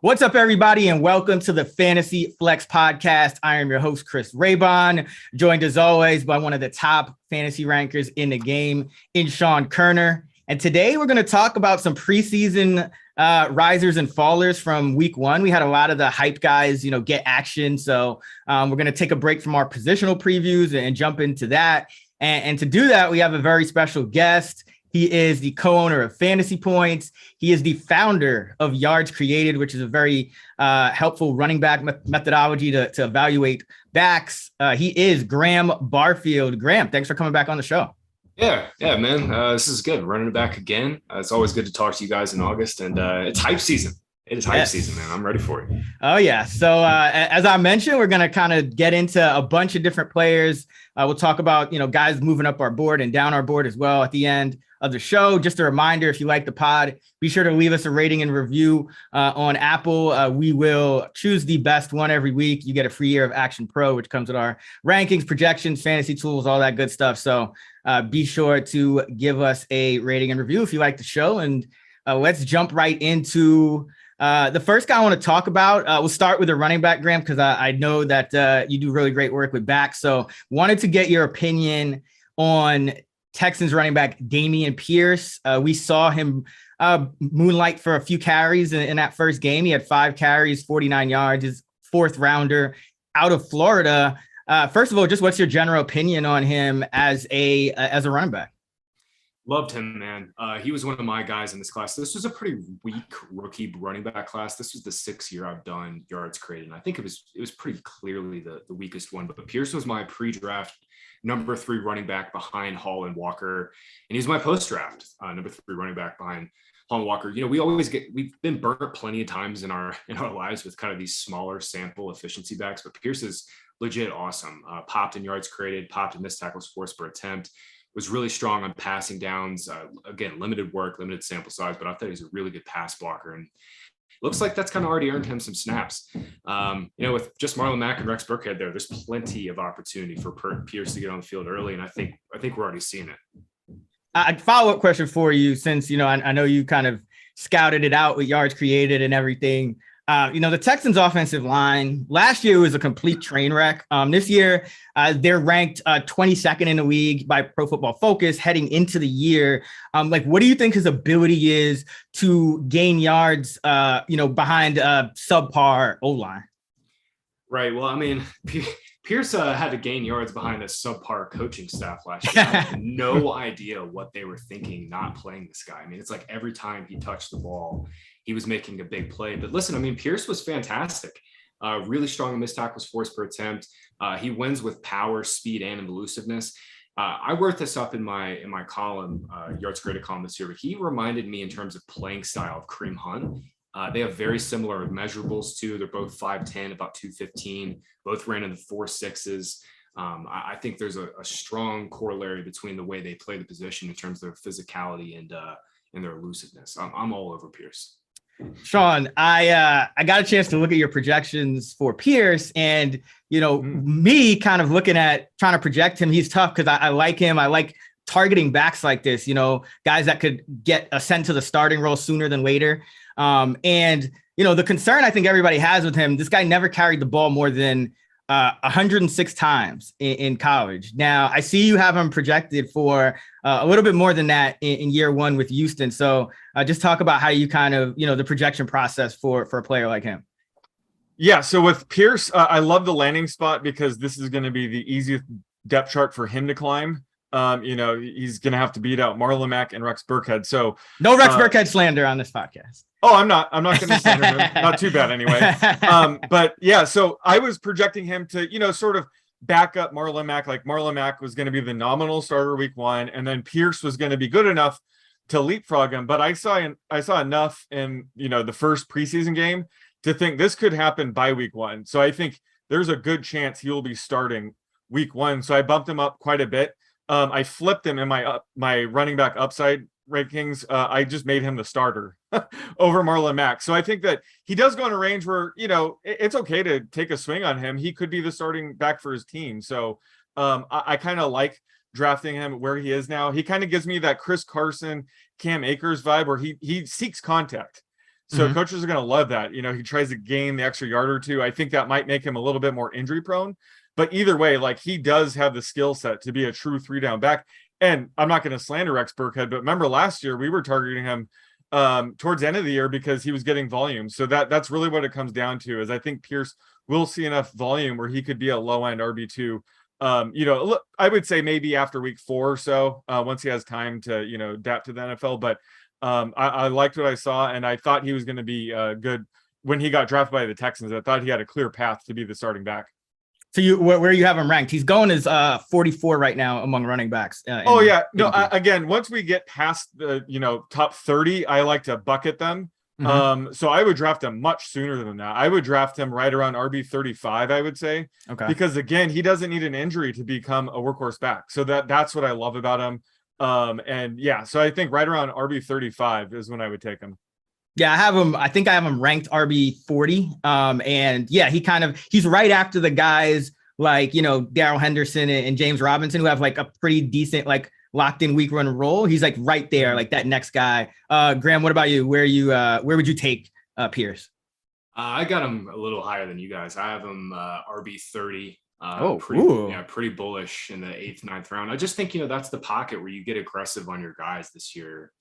What's up, everybody, and welcome to the Fantasy Flex Podcast. I am your host, Chris Raybon, joined as always by one of the top fantasy rankers in the game, in Sean Kerner. And today we're going to talk about some preseason risers and fallers from week one. We had a lot of the hype guys, get action. So we're going to take a break from our positional previews and jump into that. And to do that, we have a very special guest. He is the co-owner of Fantasy Points. He is the founder of Yards Created, which is a very helpful running back methodology to evaluate backs. He is Graham Barfield. Graham, thanks for coming back on the show. Yeah, man. This is good. Running it back again. It's always good to talk to you guys in August, and it's hype season. It is hype season, man. I'm ready for it. Oh, yeah. So as I mentioned, we're going to kind of get into a bunch of different players. We'll talk about, guys moving up our board and down our board as well at the end of the show. Just a reminder, if you like the pod, be sure to leave us a rating and review on Apple. We will choose the best one every week. You get a free year of Action Pro, which comes with our rankings, projections, fantasy tools, all that good stuff. So be sure to give us a rating and review if you like the show. And let's jump right into the first guy I want to talk about. We'll start with a running back, Graham, because I know that you do really great work with backs. So wanted to get your opinion on Texans running back Damien Pierce. We saw him moonlight for a few carries in that first game. He had 5 carries, 49 yards, his fourth rounder out of Florida. First of all, just what's your general opinion on him as a running back? Loved him, man. He was one of my guys in this class. This was a pretty weak rookie running back class. This was the 6th year I've done yards created. And I think it was pretty clearly the weakest one. But Pierce was my pre-draft number 3 running back behind Hall and Walker. And he's my post-draft number 3 running back behind Hall and Walker. We've been burnt plenty of times in our lives with kind of these smaller sample efficiency backs, but Pierce is legit awesome. Popped in yards created, popped in missed tackles forced per attempt, was really strong on passing downs. Again, limited work, limited sample size, but I thought he was a really good pass blocker. And looks like that's kind of already earned him some snaps. With just Marlon Mack and Rex Burkhead there's plenty of opportunity for Pierce to get on the field early, and I think we're already seeing it. A follow-up question for you, since I know you kind of scouted it out with yards created and everything. The Texans offensive line last year was a complete train wreck. This year, they're ranked 22nd in the league by Pro Football Focus heading into the year. What do you think his ability is to gain yards, behind subpar O-line? Right. Well, I mean, Pierce had to gain yards behind a subpar coaching staff last year. I have no idea what they were thinking not playing this guy. I mean, it's like every time he touched the ball, he was making a big play. But listen, I mean, Pierce was fantastic. Really strong in missed tackles forced per attempt. He wins with power, speed, and elusiveness. I worked this up in my column, yards created column this year, but he reminded me in terms of playing style of Kareem Hunt. They have very similar measurables too. They're both 5'10", about 215, both ran in the 4.6s. I think there's a strong corollary between the way they play the position in terms of their physicality and their elusiveness. I'm all over Pierce. Sean, I got a chance to look at your projections for Pierce, and me kind of looking at trying to project him. He's tough because I like him. I like targeting backs like this, guys that could get sent to the starting role sooner than later. The concern I think everybody has with him, this guy never carried the ball more than 106 times in college. Now, I see you have him projected for a little bit more than that in year one with Houston. So just talk about how you kind of, the projection process for a player like him. Yeah, so with Pierce, I love the landing spot because this is going to be the easiest depth chart for him to climb. He's going to have to beat out Marlon Mack and Rex Burkhead. So no Rex Burkhead slander on this podcast. Oh, I'm not going to slander him. Not too bad anyway. But yeah, so I was projecting him to, sort of back up Marlon Mack. Like Marlon Mack was going to be the nominal starter week 1, and then Pierce was going to be good enough to leapfrog him. But I saw enough in, the first preseason game to think this could happen by week 1. So I think there's a good chance he will be starting week 1. So I bumped him up quite a bit. I flipped him in my running back upside rankings. I just made him the starter over Marlon Mack. So I think that he does go in a range where, it's okay to take a swing on him. He could be the starting back for his team. So I kind of like drafting him where he is now. He kind of gives me that Chris Carson, Cam Akers vibe where he seeks contact. So coaches are going to love that. You know, he tries to gain the extra yard or two. I think that might make him a little bit more injury prone. But either way, like, he does have the skill set to be a true 3-down back. And I'm not going to slander Rex Burkhead, but remember last year we were targeting him towards the end of the year because he was getting volume. So that's really what it comes down to, is I think Pierce will see enough volume where he could be a low-end RB2. You know, look, I would say maybe after week 4 or so, once he has time to, you know, adapt to the NFL. But I liked what I saw, and I thought he was going to be good when he got drafted by the Texans. I thought he had a clear path to be the starting back. So where you have him ranked? He's going as 44 right now among running backs. Again, once we get past the, you know, top 30, I like to bucket them. So I would draft him much sooner than that. I would draft him right around RB 35, I would say. Okay. Because again, he doesn't need an injury to become a workhorse back. So that's what I love about him. And yeah, so I think right around RB 35 is when I would take him. Yeah, I think I have him ranked RB 40. And yeah, he's right after the guys like, you know, Darrell Henderson and James Robinson, who have like a pretty decent, like, locked in week run role. He's like right there, like that next guy. Graham, what about you? Where would you take Pierce? I got him a little higher than you guys. I have him RB 30. Pretty bullish in the 8th, 9th round. I just think, you know, that's the pocket where you get aggressive on your guys this year.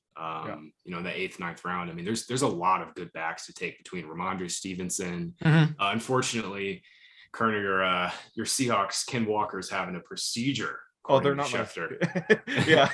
You know, in the 8th, 9th round. I mean, there's a lot of good backs to take between Ramondre Stevenson. Unfortunately, Kerner, your Seahawks, Ken Walker's having a procedure. Oh, they're not Schefter. Yeah.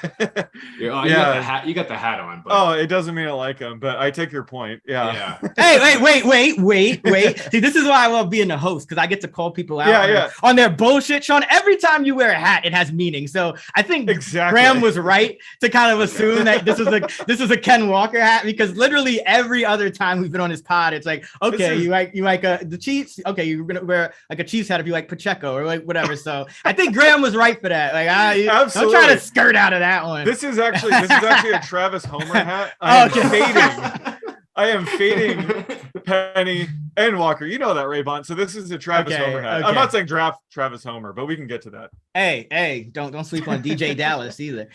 You got the hat on. But... Oh, it doesn't mean I like him, but I take your point. Yeah. Hey, wait. See, this is why I love being the host, because I get to call people out on their bullshit. Sean, every time you wear a hat, it has meaning. So I think Graham was right to kind of assume that this is a Ken Walker hat, because literally every other time we've been on this pod, it's like, okay, you like the Chiefs. Okay, you're gonna wear like a Chiefs hat if you like Pacheco or like whatever. So I think Graham was right for that. Like, don't try to skirt out of that one. This is actually a Travis Homer hat. I am fading Penny and Walker. You know that, Ray-Bon. So this is a Travis Homer hat. I'm not saying draft Travis Homer, but we can get to that. Hey, don't sleep on DJ Dallas either.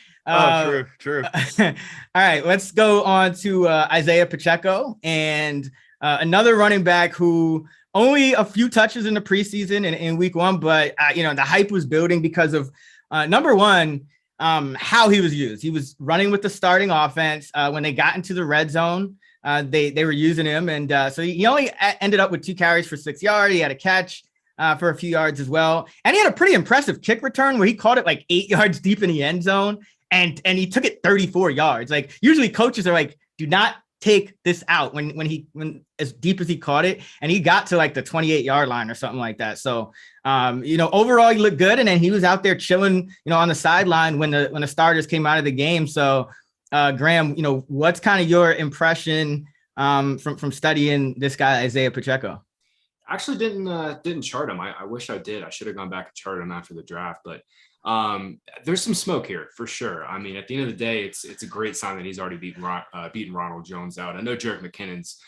True. All right, let's go on to Isaiah Pacheco, and another running back who only a few touches in the preseason in week 1, but you know, the hype was building because of number one, how he was used. He was running with the starting offense. When they got into the red zone, they were using him. And so he only ended up with 2 carries for 6 yards. He had a catch for a few yards as well. And he had a pretty impressive kick return where he caught it like 8 yards deep in the end zone. And he took it 34 yards. Like, usually coaches are like, do not take this out when as deep as he caught it, and he got to like the 28-yard line or something like that. So you know, overall he looked good, and then he was out there chilling, you know, on the sideline when the starters came out of the game. So Graham, you know, what's kind of your impression from studying this guy Isaiah Pacheco? Actually didn't chart him. I wish I did. I should have gone back and charted him after the draft, but there's some smoke here for sure. I mean, at the end of the day, it's a great sign that he's already beaten Ronald Jones out. I know Jerick McKinnon's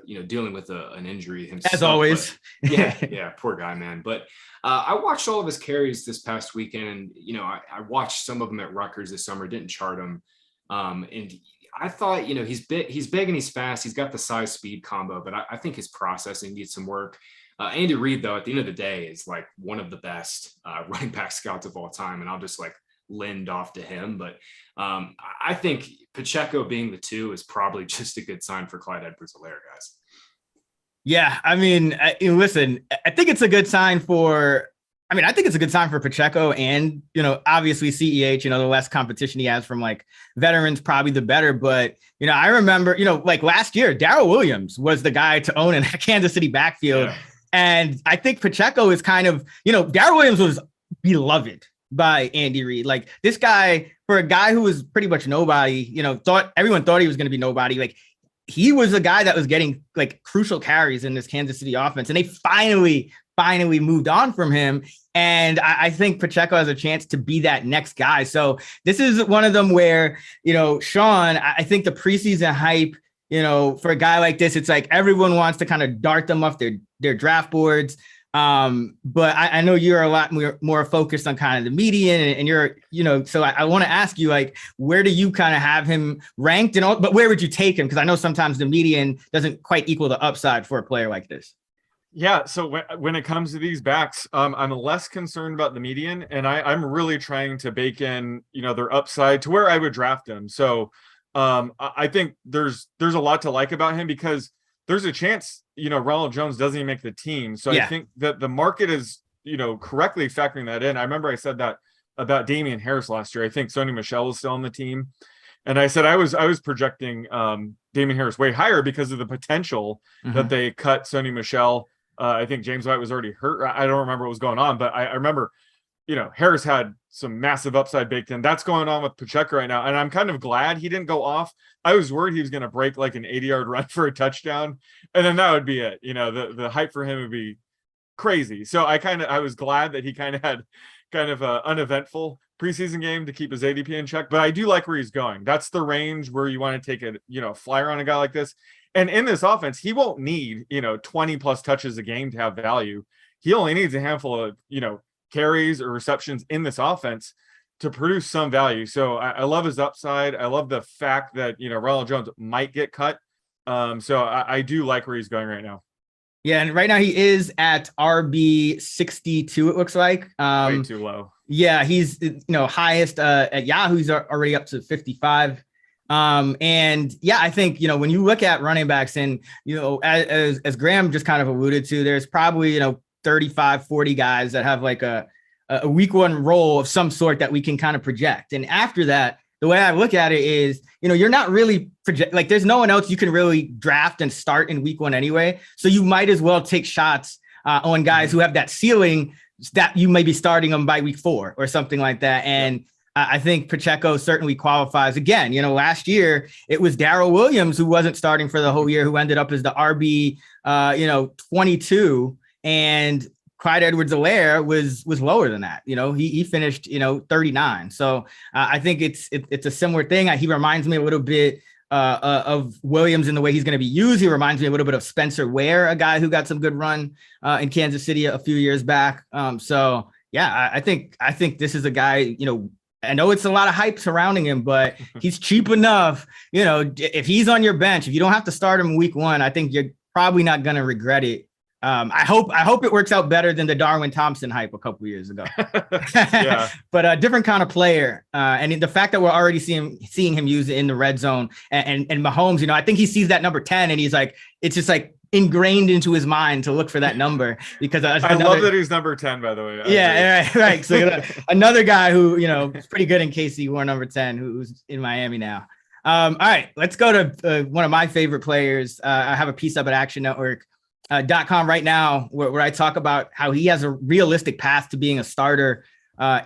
you know, dealing with an injury himself, as always. Yeah, poor guy, man. But I watched all of his carries this past weekend, and you know, I watched some of them at Rutgers this summer. Didn't chart him, and I thought, you know, he's big and he's fast. He's got the size speed combo, but I think his processing needs some work. Andy Reid, though, at the end of the day, is like one of the best running back scouts of all time, and I'll just like lend off to him. But I think Pacheco being the 2 is probably just a good sign for Clyde Edwards-Helaire, guys. Yeah, I mean, listen, I think it's a good sign for Pacheco, and, you know, obviously CEH, you know, the less competition he has from like veterans, probably the better. But, you know, I remember, you know, like last year, Darrell Williams was the guy to own in that Kansas City backfield. Yeah. And I think Pacheco is kind of, you know, Darrell Williams was beloved by Andy Reid. Like, this guy, for a guy who was pretty much nobody, you know, everyone thought he was going to be nobody. Like, he was a guy that was getting like crucial carries in this Kansas City offense. And they finally moved on from him. And I think Pacheco has a chance to be that next guy. So this is one of them where, you know, Sean, I think the preseason hype, you know, for a guy like this, it's like everyone wants to kind of dart them off their draft boards. But I know you're a lot more focused on kind of the median, and you're, so I want to ask you, like, where do you kind of have him ranked, and all, but where would you take him? Because I know sometimes the median doesn't quite equal the upside for a player like this. Yeah, so when it comes to these backs, I'm less concerned about the median, and I'm really trying to bake in, their upside to where I would draft them. So I think there's a lot to like about him, because there's a chance, Ronaldo Jones doesn't even make the team. So I think that the market is, correctly factoring that in. I remember I said that about Damien Harris last year. I think Sony Michel was still on the team. And I said I was projecting Damien Harris way higher because of the potential that they cut Sony Michel. I think James White was already hurt. I don't remember what was going on, but I remember, Harris had some massive upside baked in. That's going on with Pacheco right now. And I'm kind of glad he didn't go off. I was worried he was going to break like an 80-yard run for a touchdown, and then that would be it. The hype for him would be crazy. So I was glad that he kind of had kind of an uneventful preseason game to keep his ADP in check. But I do like where he's going. That's the range where you want to take a, flyer on a guy like this. And in this offense, he won't need, 20 plus touches a game to have value. He only needs a handful of, carries or receptions in this offense to produce some value. So I love his upside. I love the fact that, Ronald Jones might get cut. So I do like where he's going right now. Yeah. And right now he is at RB 62, it looks like. Way too low. Yeah. He's, highest at Yahoo. He's already up to 55. And yeah, I think, when you look at running backs, and, as Graham just kind of alluded to, there's probably, 35, 40 guys that have like a week one role of some sort that we can kind of project. And after that, the way I look at it is, you're not really like, there's no one else you can really draft and start in week one anyway. So you might as well take shots on guys who have that ceiling that you may be starting them by week 4 or something like that. And I think Pacheco certainly qualifies. Again, last year it was Darrell Williams who wasn't starting for the whole year, who ended up as the RB, 22, and Clyde Edwards-Helaire was lower than that. He finished, 39. So I think it's a similar thing. He reminds me a little bit of Williams in the way he's going to be used. He reminds me a little bit of Spencer Ware, a guy who got some good run in Kansas City a few years back. So yeah, I think this is a guy, I know it's a lot of hype surrounding him, but he's cheap enough. If he's on your bench, if you don't have to start him week 1, I think you're probably not going to regret it. I hope it works out better than the Darwin Thompson hype a couple years ago. Yeah. But a different kind of player. And the fact that we're already seeing him use it in the red zone, and Mahomes, I think he sees that number 10 and he's like, it's just like ingrained into his mind to look for that number, because I love that he's number 10, by the way. Right. So another guy who, is pretty good in KC, wore number 10, who's in Miami now. All right, let's go to one of my favorite players. I have a piece up at Action Network. .com right now where I talk about how he has a realistic path to being a starter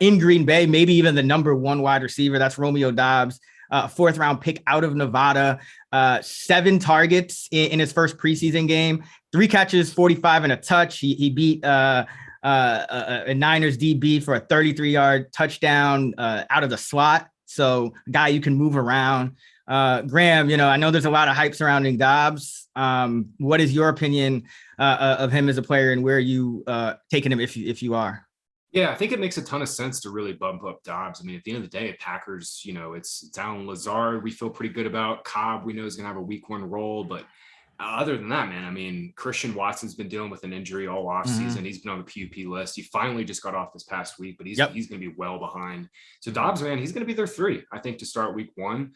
in Green Bay, maybe even the number 1 wide receiver. That's Romeo Dobbs, 4th round pick out of Nevada, 7 targets in his first preseason game, 3 catches, 45 and a touch. He beat a Niners DB for a 33-yard touchdown out of the slot. So a guy you can move around. Graham, I know there's a lot of hype surrounding Dobbs. What is your opinion of him as a player, and where are you taking him if you are? Yeah, I think it makes a ton of sense to really bump up Dobbs. I mean, at the end of the day, Packers, it's Allen Lazard we feel pretty good about. Cobb, we know is going to have a week 1 role, but other than that, man, I mean, Christian Watson's been dealing with an injury all offseason. He's been on the PUP list. He finally just got off this past week, but he's going to be well behind. So Dobbs, man, he's going to be their 3, I think, to start week 1.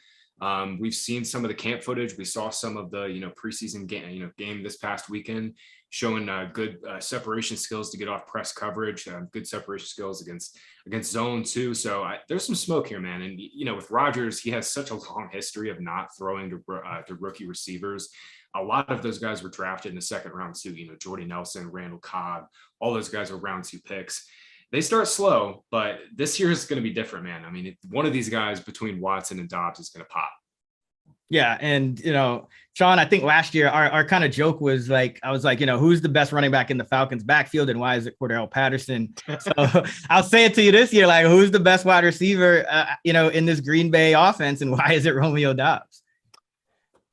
We've seen some of the camp footage. We saw some of the, preseason game this past weekend, showing good separation skills to get off press coverage, good separation skills against zone too. So there's some smoke here, man. And, with Rodgers, he has such a long history of not throwing to rookie receivers. A lot of those guys were drafted in the 2nd round too. Jordy Nelson, Randall Cobb, all those guys were round 2 picks. They start slow, but this year is going to be different, man. I mean, one of these guys between Watson and Dobbs is going to pop. Yeah. And, Sean, I think last year our kind of joke was like, I was like, who's the best running back in the Falcons backfield, and why is it Cordell Patterson? So I'll say it to you this year, like, who's the best wide receiver, in this Green Bay offense, and why is it Romeo Dobbs?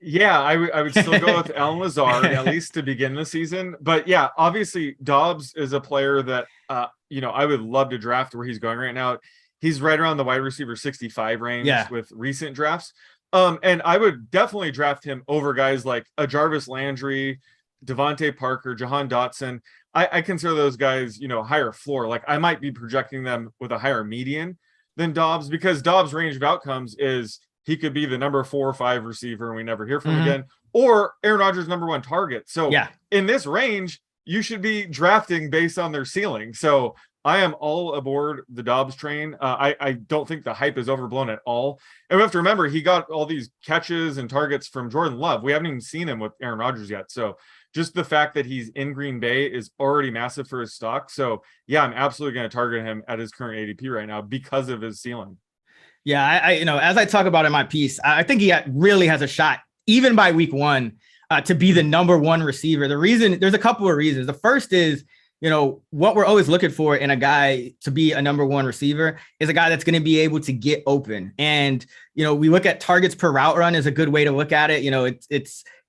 Yeah, I would still go with Allen Lazard, at least to begin the season. But yeah, obviously Dobbs is a player that, I would love to draft where he's going right now. He's right around the wide receiver 65 range with recent drafts. And I would definitely draft him over guys like a Jarvis Landry, Devontae Parker, Jahan Dotson. I consider those guys, higher floor. Like I might be projecting them with a higher median than Dobbs, because Dobbs' range of outcomes is he could be the number 4 or 5 receiver and we never hear from him again, or Aaron Rodgers' number 1 target. So in this range, you should be drafting based on their ceiling. So I am all aboard the Dobbs train. I don't think the hype is overblown at all. And we have to remember, he got all these catches and targets from Jordan Love. We haven't even seen him with Aaron Rodgers yet. So just the fact that he's in Green Bay is already massive for his stock. So yeah, I'm absolutely going to target him at his current ADP right now because of his ceiling. Yeah, I as I talk about in my piece, I think he really has a shot, even by week 1, to be the number 1 receiver. There's a couple of reasons. The first is, what we're always looking for in a guy to be a number 1 receiver is a guy that's going to be able to get open. And, we look at targets per route run is a good way to look at it.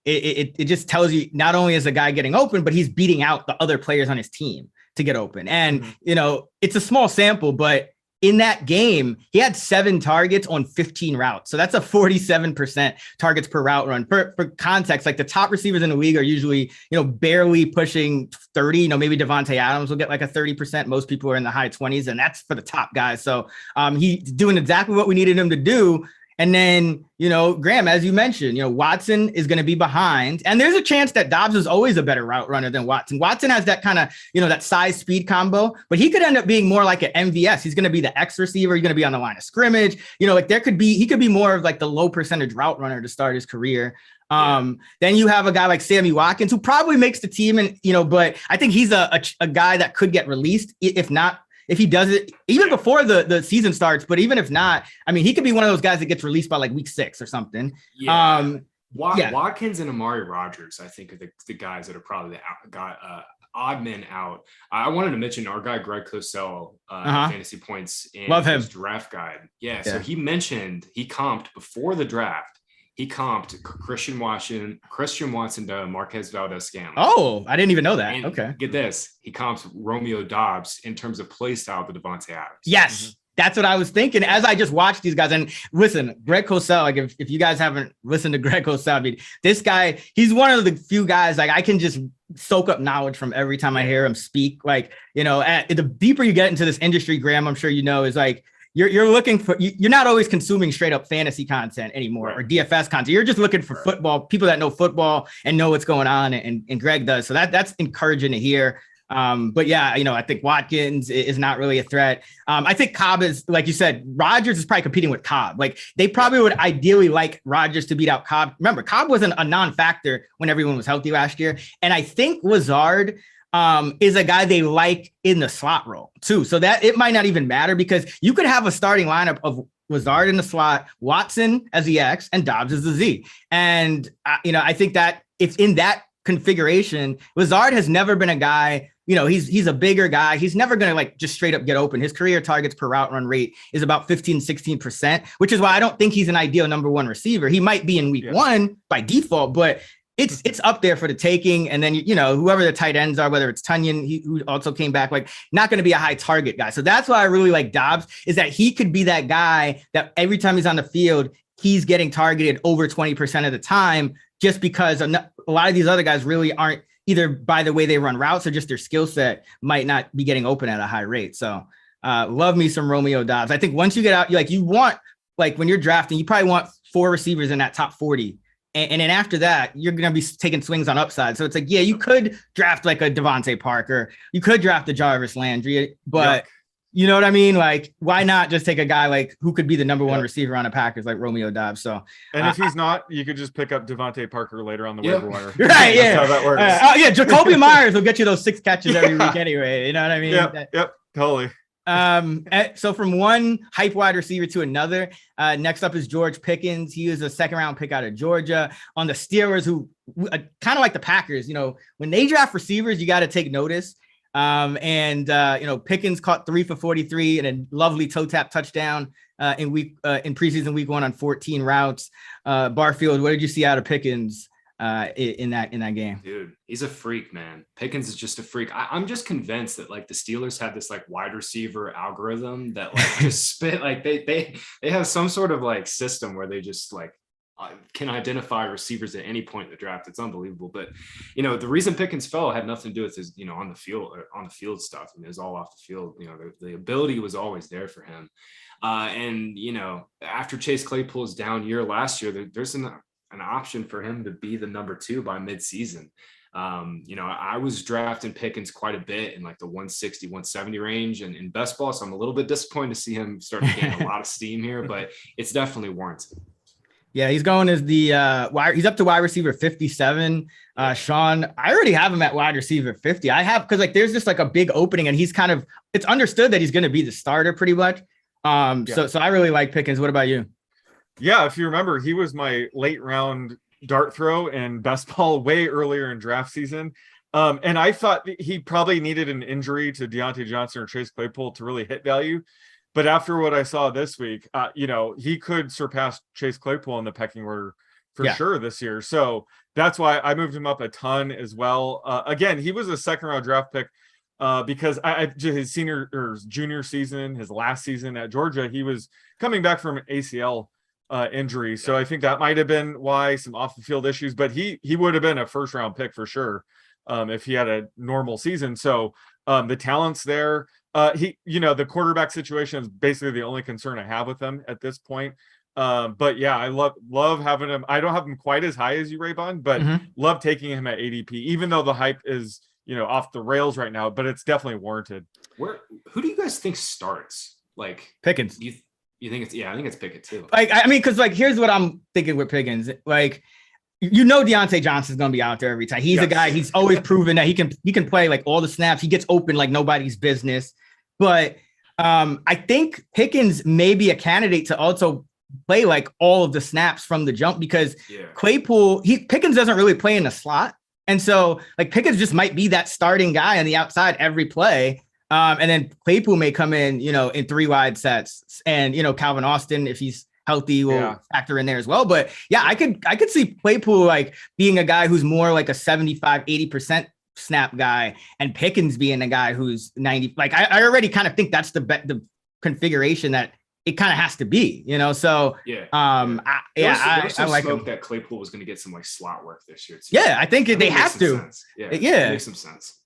It just tells you not only is a guy getting open, but he's beating out the other players on his team to get open. And, it's a small sample, but in that game, he had 7 targets on 15 routes. So that's a 47% targets per route run. For context, like the top receivers in the league are usually, barely pushing 30. Maybe Devontae Adams will get like a 30%. Most people are in the high 20s, and that's for the top guys. So he's doing exactly what we needed him to do. And then, Graham, as you mentioned, Watson is going to be behind. And there's a chance that Dobbs is always a better route runner than Watson. Watson has that kind of, that size speed combo, but he could end up being more like an MVS. He's going to be the X receiver. He's going to be on the line of scrimmage. He could be more of like the low percentage route runner to start his career. Then you have a guy like Sammy Watkins, who probably makes the team. And, but I think he's a guy that could get released if he does it even before the season starts. But even if not, he could be one of those guys that gets released by like week 6 or something. Watkins and Amari Rodgers, I think, are the guys that are probably odd men out. I wanted to mention our guy Greg Cosell, Fantasy Points in his draft guide. So he mentioned he comped before the draft. He comped Christian Watson to Marquez Valdez-Scantling. Oh, I didn't even know that. And okay. Get this. He comped Romeo Dobbs in terms of play style to Davante Adams. Yes. That's what I was thinking as I just watched these guys. And listen, Greg Cosell, like if you guys haven't listened to Greg Cosell, this guy, he's one of the few guys, like I can just soak up knowledge from every time I hear him speak. Like, the deeper you get into this industry, Graham, I'm sure is like, you're looking for, you're not always consuming straight up fantasy content anymore or DFS content. You're just looking for football, people that know football and know what's going on. And Greg does. So that's encouraging to hear. But yeah, I think Watkins is not really a threat. I think Cobb is, like you said, Rodgers is probably competing with Cobb. Like they probably would ideally like Rodgers to beat out Cobb. Remember, Cobb wasn't a non-factor when everyone was healthy last year. And I think Lazard is a guy they like in the slot role too. So that it might not even matter because you could have a starting lineup of Lazard in the slot, Watson as the X, and Dobbs as the Z. And, I think that if in that configuration, Lazard has never been a guy, he's a bigger guy. He's never going to like just straight up get open. His career targets per route run rate is about 16%, which is why I don't think he's an ideal number 1 receiver. He might be in week 1 by default, but it's up there for the taking. And then, whoever the tight ends are, whether it's Tunyon, who also came back, like not going to be a high target guy. So that's why I really like Dobbs, is that he could be that guy that every time he's on the field, he's getting targeted over 20% of the time, just because a lot of these other guys really aren't, either by the way they run routes or just their skill set might not be getting open at a high rate. So love me some Romeo Dobbs. I think once you get out, you want, like when you're drafting, you probably want 4 receivers in that top 40. And then after that, you're going to be taking swings on upside. So it's like, you could draft like a Devontae Parker. You could draft a Jarvis Landry, but you know what I mean? Like, why not just take a guy like who could be the number 1 receiver on the Packers, like Romeo Dobbs? So, and if he's not, you could just pick up Devontae Parker later on the waiver wire. Right. That's how that works. Jacoby Myers will get you those 6 catches every week anyway. You know what I mean? Yep. Totally. So from one hype wide receiver to another, next up is George Pickens. He is a 2nd round pick out of Georgia on the Steelers, who kind of like the Packers, when they draft receivers, you got to take notice. Pickens caught 3 for 43 and a lovely toe tap touchdown in preseason week 1 on 14 routes. Barfield, what did you see out of Pickens in that game? Dude, he's a freak, man. Pickens is just a freak. I'm just convinced that like the Steelers have this like wide receiver algorithm that like just spit like they have some sort of like system where they just like can identify receivers at any point in the draft. It's unbelievable. But the reason Pickens fell had nothing to do with his on the field stuff. I mean, it was all off the field. The ability was always there for him. After Chase Claypool's down year last year, there's an option for him to be the number 2 by midseason. I was drafting Pickens quite a bit in like the 160, 170 range and in best ball. So I'm a little bit disappointed to see him start to gain a lot of steam here, but it's definitely warranted. Yeah, he's going as he's up to wide receiver 57. Sean, I already have him at wide receiver 50. I have, because like there's just like a big opening and it's understood that he's going to be the starter pretty much. So I really like Pickens. What about you? Yeah, if you remember, he was my late round dart throw and best ball way earlier in draft season. And I thought he probably needed an injury to Deontay Johnson or Chase Claypool to really hit value. But after what I saw this week, he could surpass Chase Claypool in the pecking order for sure this year. So that's why I moved him up a ton as well. Again, he was a second round draft pick because his senior or junior season, his last season at Georgia, he was coming back from an ACL injury. So I think that might have been why, some off the field issues, but he would have been a first round pick for sure if he had a normal season. So the talent's there. The quarterback situation is basically the only concern I have with them at this point. But yeah, I love having him. I don't have him quite as high as you, Raybon, but love taking him at ADP, even though the hype is, off the rails right now, but it's definitely warranted. Who do you guys think starts? Like Pickens. You think it's, I think it's Pickett too. Because here's what I'm thinking with Pickens. Deontay Johnson's going to be out there every time. He's a guy, he's always proven that he can play like all the snaps. He gets open like nobody's business. But I think Pickens may be a candidate to also play like all of the snaps from the jump because Pickens doesn't really play in the slot. And so like Pickens just might be that starting guy on the outside every play. And then Claypool may come in, in 3 wide sets and, Calvin Austin, if he's healthy, will factor in there as well. But yeah, I could see Claypool like being a guy who's more like a 75, 80% snap guy and Pickens being a guy who's 90. Like I already kind of think that's the configuration that it kind of has to be, So I like smoke that Claypool was going to get some like slot work this year too. Yeah, I think they have to. Sense. Yeah, makes some sense.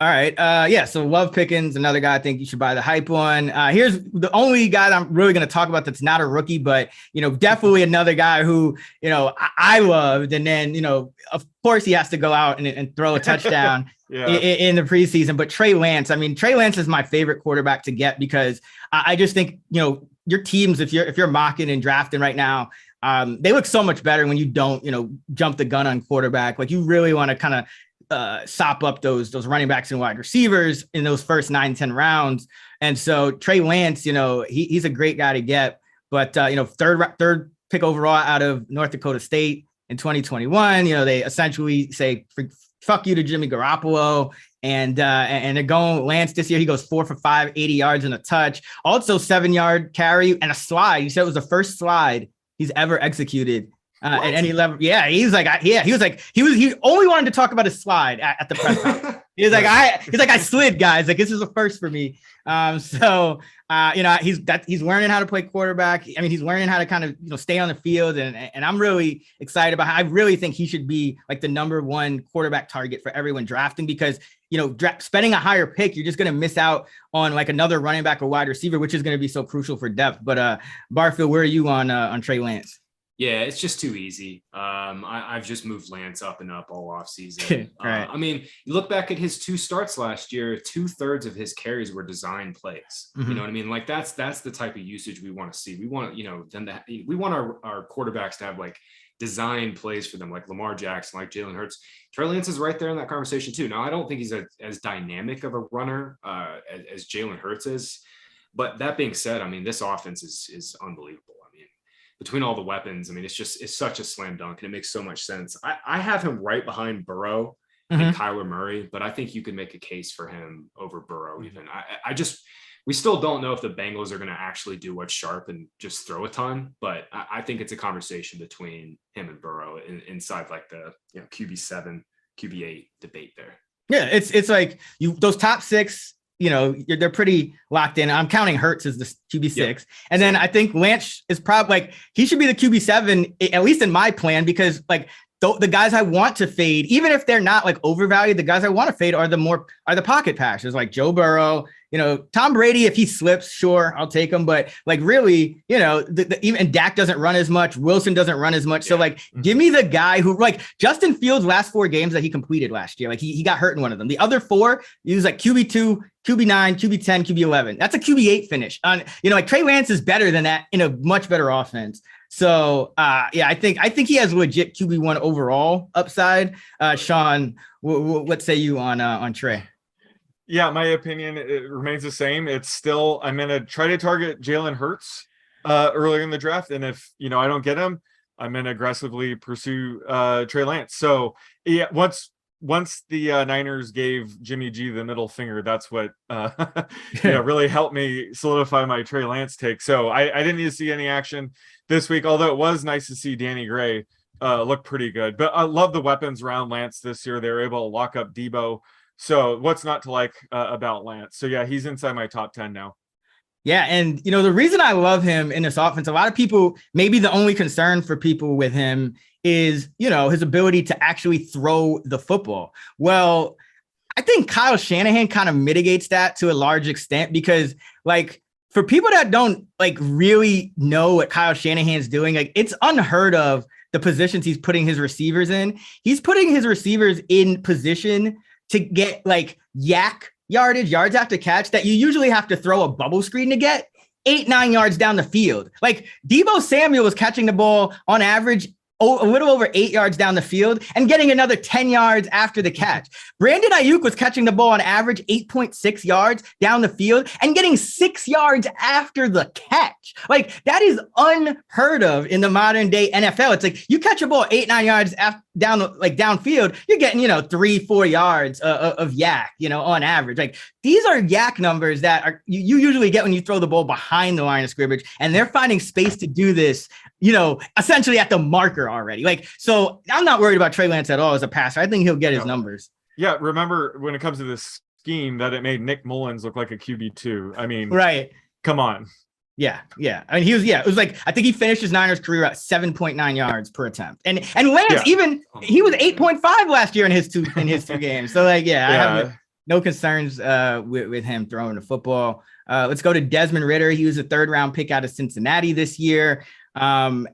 All right. So love Pickens, another guy I think you should buy the hype one. Here's the only guy that I'm really going to talk about that's not a rookie, but, definitely another guy who, I loved. And then, of course he has to go out and throw a touchdown in the preseason. But Trey Lance, Trey Lance is my favorite quarterback to get because I just think, your teams, if you're mocking and drafting right now, they look so much better when you don't, jump the gun on quarterback. Like you really want to kind of sop up those running backs and wide receivers in those first 9-10 rounds. And so Trey Lance, he's a great guy to get, but third pick overall out of North Dakota State in 2021, they essentially say, fuck you to Jimmy Garoppolo. And they're going Lance this year. He goes 4 for 5, 80 yards and a touch, also 7-yard carry and a slide. He said it was the first slide he's ever executed at any level. Yeah, he only wanted to talk about his slide at the press conference. He's like, I slid, guys. Like this is a first for me. He's learning how to play quarterback. He's learning how to kind of stay on the field, and I'm really excited about. I really think he should be like the number 1 quarterback target for everyone drafting because spending a higher pick, you're just going to miss out on like another running back or wide receiver, which is going to be so crucial for depth. But Barfield, where are you on Trey Lance? Yeah, it's just too easy. I've just moved Lance up and up all off season. Right. You look back at his 2 starts last year, 2/3 of his carries were design plays. Mm-hmm. You know what I mean? Like that's the type of usage we want to see. We want, we want our quarterbacks to have like design plays for them, like Lamar Jackson, like Jalen Hurts. Trey Lance is right there in that conversation too. Now, I don't think he's as dynamic of a runner as Jalen Hurts is. But that being said, this offense is unbelievable. Between all the weapons, it's such a slam dunk and it makes so much sense. I have him right behind Burrow and Kyler Murray, but I think you could make a case for him over Burrow even. We still don't know if the Bengals are going to actually do what's sharp and just throw a ton, but I think it's a conversation between him and Burrow inside like the QB7, QB8 debate there. Yeah, it's like those top six, they're pretty locked in. I'm counting Hurts as the QB6. Yep. And then I think Lance is probably like, he should be the QB7, at least in my plan, because like the guys I want to fade, even if they're not like overvalued, the guys I want to fade are the pocket passers, like Joe Burrow. Tom Brady, if he slips, sure, I'll take him. But like really, even Dak doesn't run as much. Wilson doesn't run as much. Yeah. So like, give me the guy who like Justin Fields' last 4 games that he completed last year. Like he got hurt in one of them. The other 4, he was like QB2, QB9, QB10, QB11. That's a QB8 finish. Like Trey Lance is better than that in a much better offense. So I think he has legit QB1 overall upside. Sean, what say you on Trey? Yeah, my opinion, it remains the same. It's still, I'm going to try to target Jalen Hurts earlier in the draft. And if, I don't get him, I'm going to aggressively pursue Trey Lance. So yeah, once the Niners gave Jimmy G the middle finger, that's what really helped me solidify my Trey Lance take. So I didn't need to see any action this week, although it was nice to see Danny Gray look pretty good. But I love the weapons around Lance this year. They were able to lock up Debo. So what's not to like about Lance? So yeah, he's inside my top 10 now. Yeah. And, the reason I love him in this offense, a lot of people, maybe the only concern for people with him is, his ability to actually throw the football. Well, I think Kyle Shanahan kind of mitigates that to a large extent because like for people that don't like really know what Kyle Shanahan's doing, like it's unheard of the positions he's putting his receivers in. He's putting his receivers in position to get like yards after catch that you usually have to throw a bubble screen to get 8-9 yards down the field. Like Deebo Samuel was catching the ball on average a little over 8 yards down the field and getting another 10 yards after the catch. Brandon Ayuk was catching the ball on average 8.6 yards down the field and getting 6 yards after the catch. Like that is unheard of in the modern day NFL. It's like you catch a ball 8-9 yards downfield, you're getting, 3-4 yards of yak, on average. Like these are yak numbers that are you usually get when you throw the ball behind the line of scrimmage, and they're finding space to do this, essentially at the marker already. Like, so I'm not worried about Trey Lance at all as a passer. I think he'll get his numbers. Yeah. Remember when it comes to this scheme that it made Nick Mullins look like a QB2. I mean, right. Come on. Yeah. I mean, it was like, I think he finished his Niners career at 7.9 yards per attempt. And Lance, he was 8.5 last year in his two games. So like, I have no concerns with him throwing the football. Let's go to Desmond Ritter. He was a 3rd-round pick out of Cincinnati this year. Just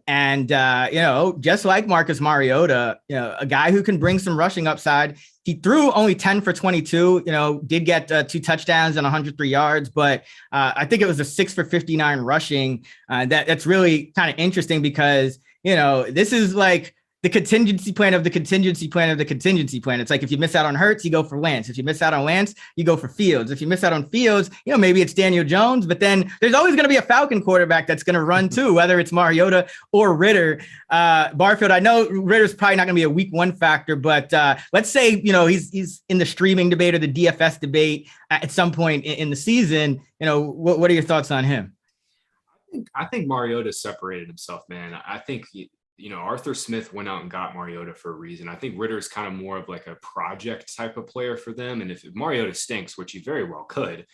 like Marcus Mariota, a guy who can bring some rushing upside. He threw only 10 for 22, did get 2 touchdowns and 103 yards, but I think it was a 6 for 59 rushing. That's really kind of interesting because, this is like the contingency plan of the contingency plan of the contingency plan. It's like, if you miss out on Hurts, you go for Lance. If you miss out on Lance, you go for Fields. If you miss out on Fields, maybe it's Daniel Jones, but then there's always going to be a Falcon quarterback that's going to run too, whether it's Mariota or Ritter. Barfield, I know Ritter's probably not going to be a week 1 factor, but let's say, he's in the streaming debate or the DFS debate at some point in the season. What are your thoughts on him? I think Mariota separated himself, man. I think Arthur Smith went out and got Mariota for a reason. I think Ritter is kind of more of like a project type of player for them. And if Mariota stinks, which he very well could,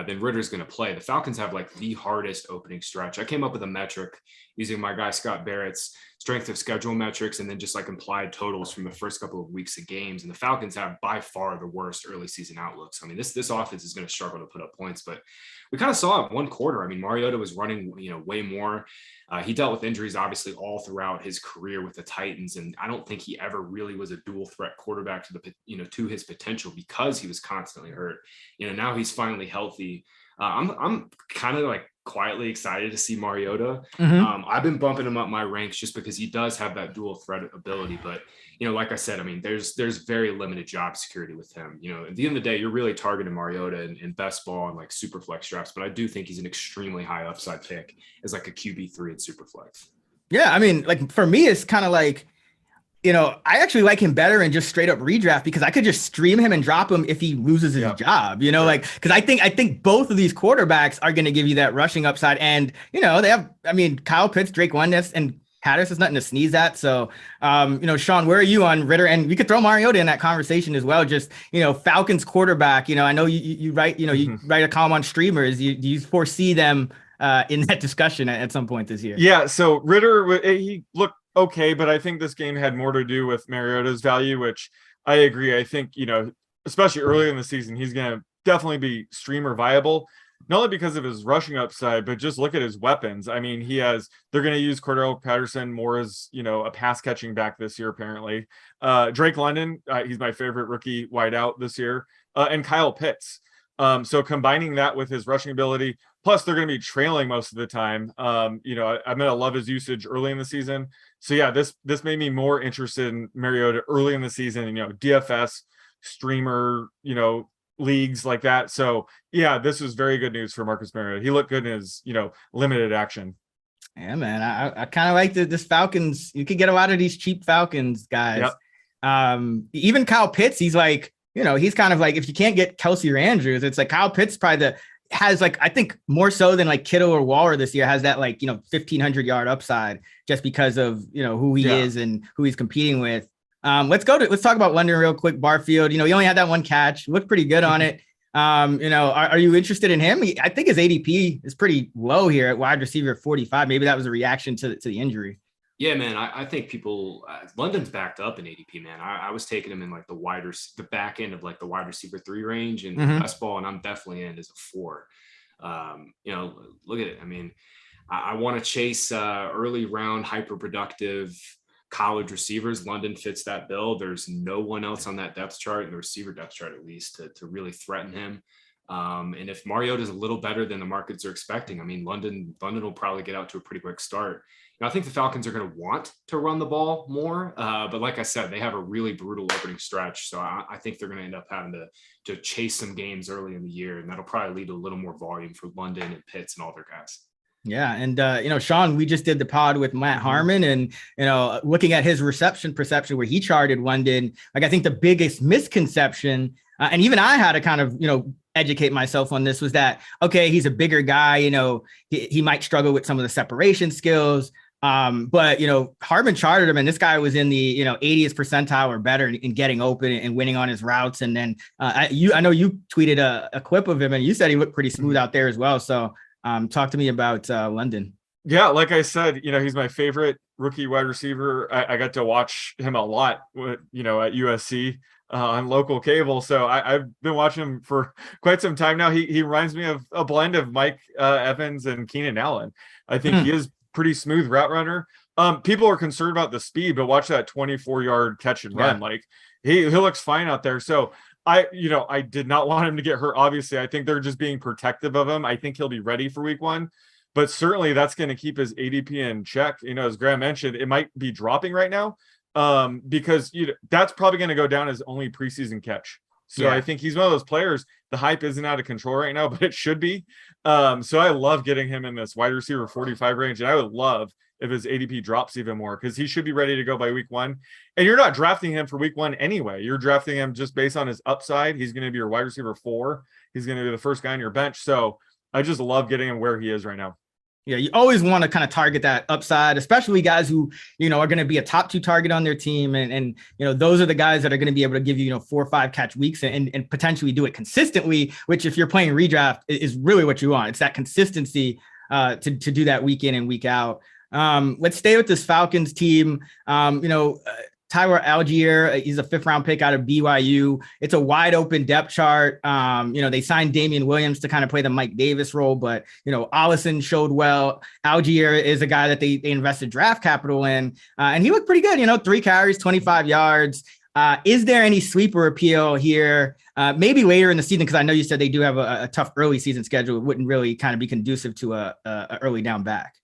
then Ritter's going to play. The Falcons have like the hardest opening stretch. I came up with a metric using my guy Scott Barrett's strength of schedule metrics and then just like implied totals from the first couple of weeks of games. And the Falcons have by far the worst early season outlooks. I mean, this offense is going to struggle to put up points, but we kind of saw it 1 quarter. I mean, Mariota was running, way more. He dealt with injuries, obviously, all throughout his career with the Titans. And I don't think he ever really was a dual threat quarterback to his potential because he was constantly hurt. Now he's finally healthy. I'm kind of like quietly excited to see Mariota. I've been bumping him up my ranks just because he does have that dual threat ability. But, like I said, I mean, there's very limited job security with him. At the end of the day, you're really targeting Mariota in best ball and like super flex drafts. But I do think he's an extremely high upside pick as like a QB3 in super flex. Yeah. I mean, like for me, it's kind of like, I actually like him better in just straight up redraft because I could just stream him and drop him if he loses his job, because I think both of these quarterbacks are going to give you that rushing upside. And, they have, Kyle Pitts, Drake London, and Patterson is nothing to sneeze at. So, Sean, where are you on Ritter? And we could throw Mariota in that conversation as well. Just, Falcons quarterback, I know you write, you write a column on streamers. Do you foresee them in that discussion at some point this year? Yeah. So Ritter, he looked okay, but I think this game had more to do with Mariota's value, which I agree. I think, especially early in the season, he's going to definitely be streamer viable, not only because of his rushing upside, but just look at his weapons. I mean, they're going to use Cordell Patterson more as, a pass catching back this year, apparently. Drake London, he's my favorite rookie wideout this year, and Kyle Pitts. So combining that with his rushing ability, plus they're going to be trailing most of the time. I'm going to love his usage early in the season. So yeah, this made me more interested in Mariota early in the season, DFS, streamer, leagues like that. So yeah, this was very good news for Marcus Mariota. He looked good in his, limited action. Yeah, man. I kind of like this Falcons. You could get a lot of these cheap Falcons guys. Yep. Even Kyle Pitts, he's like, he's kind of like, if you can't get Kelsey or Andrews, it's like Kyle Pitts probably has like, I think more so than like Kittle or Waller this year, has that 1,500 yard upside just because of, who he is and who he's competing with. Let's talk about London real quick. Barfield, he only had that one catch, looked pretty good on it. Are you interested in him? I think his ADP is pretty low here at wide receiver 45. Maybe that was a reaction to the injury. Yeah, man. I think people London's backed up in ADP, man. I was taking him in like the back end of like the wide receiver 3 range and best ball, and I'm definitely in as a 4. Look at it. I mean, I want to chase early round hyper productive college receivers. London fits that bill. There's no one else on that depth chart, and the receiver depth chart at least, to really threaten him. And if Mariota is a little better than the markets are expecting, London will probably get out to a pretty quick start. I think the Falcons are going to want to run the ball more, but like I said, they have a really brutal opening stretch, so I think they're going to end up having to chase some games early in the year, and that'll probably lead to a little more volume for London and Pitts and all their guys. Yeah. And, Sean, we just did the pod with Matt Harmon and, looking at his reception perception where he charted London, like I think the biggest misconception, and even I had to kind of, educate myself on this, was that, okay, he's a bigger guy, he might struggle with some of the separation skills. But, Harmon charted him, and this guy was in the, 80th percentile or better in getting open and winning on his routes. And then I know you tweeted a clip of him, and you said he looked pretty smooth out there as well. So talk to me about London. Yeah, like I said, he's my favorite rookie wide receiver. I got to watch him a lot, at USC on local cable. So I've been watching him for quite some time now. He reminds me of a blend of Mike Evans and Keenan Allen. I think he is pretty smooth route runner. People are concerned about the speed, but watch that 24-yard catch and run. Like he looks fine out there. So I did not want him to get hurt. Obviously, I think they're just being protective of him. I think he'll be ready for week 1, but certainly that's going to keep his ADP in check. As Graham mentioned, it might be dropping right now because that's probably going to go down as only preseason catch. So I think he's one of those players. The hype isn't out of control right now, but it should be. So I love getting him in this wide receiver 45 range. And I would love if his ADP drops even more, because he should be ready to go by week 1. And you're not drafting him for week 1 anyway. You're drafting him just based on his upside. He's going to be your wide receiver 4. He's going to be the first guy on your bench. So I just love getting him where he is right now. Yeah, you always want to kind of target that upside, especially guys who, are going to be a top 2 target on their team. And those are the guys that are going to be able to give you, 4 or 5 catch weeks and potentially do it consistently, which if you're playing redraft is really what you want. It's that consistency to do that week in and week out. Let's stay with this Falcons team. Tyler Algier, he's a 5th round pick out of BYU. It's a wide open depth chart. They signed Damian Williams to kind of play the Mike Davis role, but, Allison showed well. Algier is a guy that they invested draft capital in, and he looked pretty good, 3 carries, 25 yards. Is there any sleeper appeal here? Maybe later in the season, because I know you said they do have a tough early season schedule. It wouldn't really kind of be conducive to a early down back.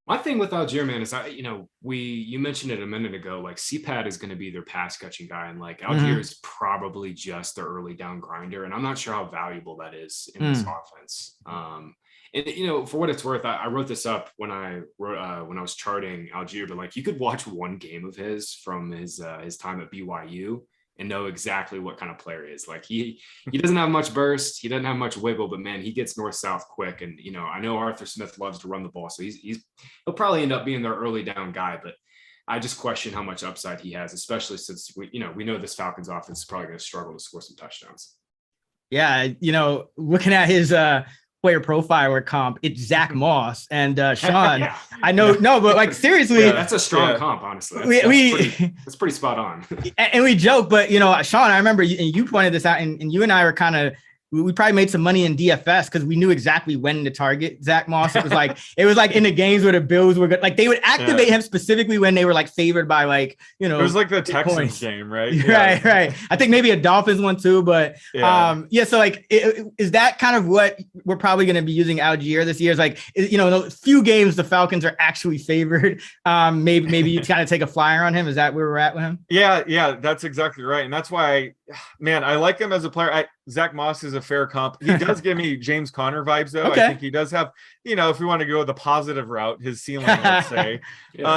My thing with Algier, man, is you mentioned it a minute ago, like CPAT is going to be their pass catching guy. And like Algier is probably just the early down grinder. And I'm not sure how valuable that is in this offense. And for what it's worth, I wrote this up when I was charting Algier, but like you could watch one game of his from his time at BYU and know exactly what kind of player he is. Like he doesn't have much burst. He doesn't have much wiggle, but man, he gets north-south quick. And, I know Arthur Smith loves to run the ball. So he'll probably end up being their early down guy, but I just question how much upside he has, especially since we know this Falcons offense is probably going to struggle to score some touchdowns. Yeah. Looking at his, player profile or comp, it's Zack Moss and Sean. Yeah. I know, no, but like seriously, that's a strong comp, honestly. That's pretty spot on. And we joke, but Sean, I remember you pointed this out, and you and I were kind of, we probably made some money in DFS because we knew exactly when to target Zack Moss. It was like in the games where the Bills were good, like they would activate him specifically when they were like favored by like it was like the Texans game, right? Yeah. Right. I think maybe a Dolphins one too, but so like is that kind of what we're probably going to be using Algier this year? Is like a few games the Falcons are actually favored. Maybe you kind of take a flyer on him. Is that where we're at with him? Yeah, that's exactly right, and that's why, I like him as a player. Zack Moss is a fair comp. He does give me James Conner vibes, though. Okay. I think he does have, if we want to go the positive route, his ceiling, let's say.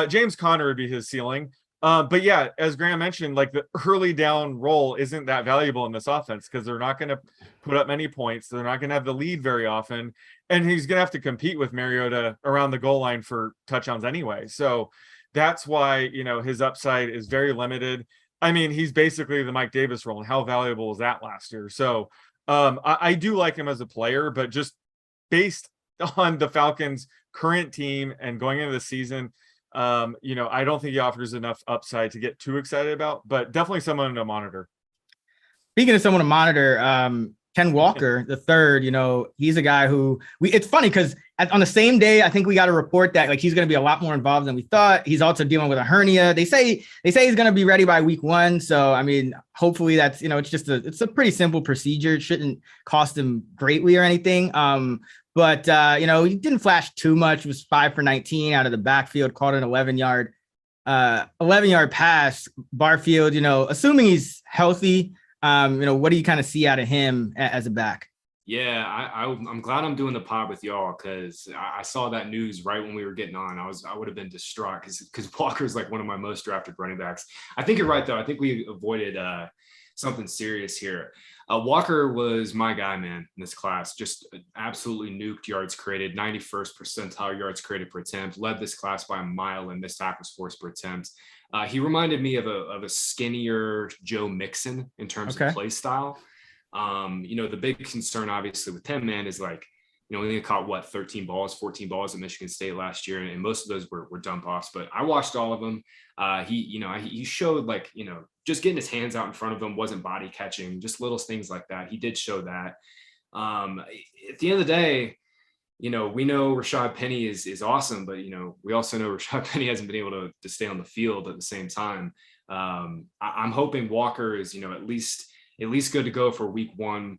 James Conner would be his ceiling. But yeah, as Graham mentioned, like the early down role isn't that valuable in this offense because they're not going to put up many points. They're not going to have the lead very often. And he's going to have to compete with Mariota around the goal line for touchdowns anyway. So that's why, his upside is very limited. I mean, he's basically the Mike Davis role, and how valuable was that last year? So I do like him as a player, but just based on the Falcons' current team and going into the season, I don't think he offers enough upside to get too excited about, but definitely someone to monitor. Speaking of someone to monitor, Ken Walker, the third, he's a guy who it's funny because on the same day, I think we got a report that like he's going to be a lot more involved than we thought. He's also dealing with a hernia. They say he's going to be ready by week 1. So, I mean, hopefully that's, it's a pretty simple procedure. It shouldn't cost him greatly or anything. But he didn't flash too much. It was 5 for 19 out of the backfield, caught an 11-yard pass. Barfield, assuming he's healthy, what do you kind of see out of him as a back? Yeah, I'm glad I'm doing the pod with y'all because I saw that news right when we were getting on. I would have been distraught because Walker's like one of my most drafted running backs. I think you're right, though. I think we avoided something serious here. Walker was my guy, man, in this class. Just absolutely nuked yards created, 91st percentile yards created per attempt, led this class by a mile in missed tackles forced per attempt. He reminded me of a skinnier Joe Mixon in terms of play style. The big concern obviously with him, man, is like, he only caught 14 balls at Michigan State last year. And most of those were dump offs, but I watched all of them. He showed like, just getting his hands out in front of him, wasn't body catching, just little things like that. He did show that. At the end of the day, we know Rashad Penny is awesome, but, we also know Rashad Penny hasn't been able to stay on the field at the same time. I'm hoping Walker is, at least good to go for week 1.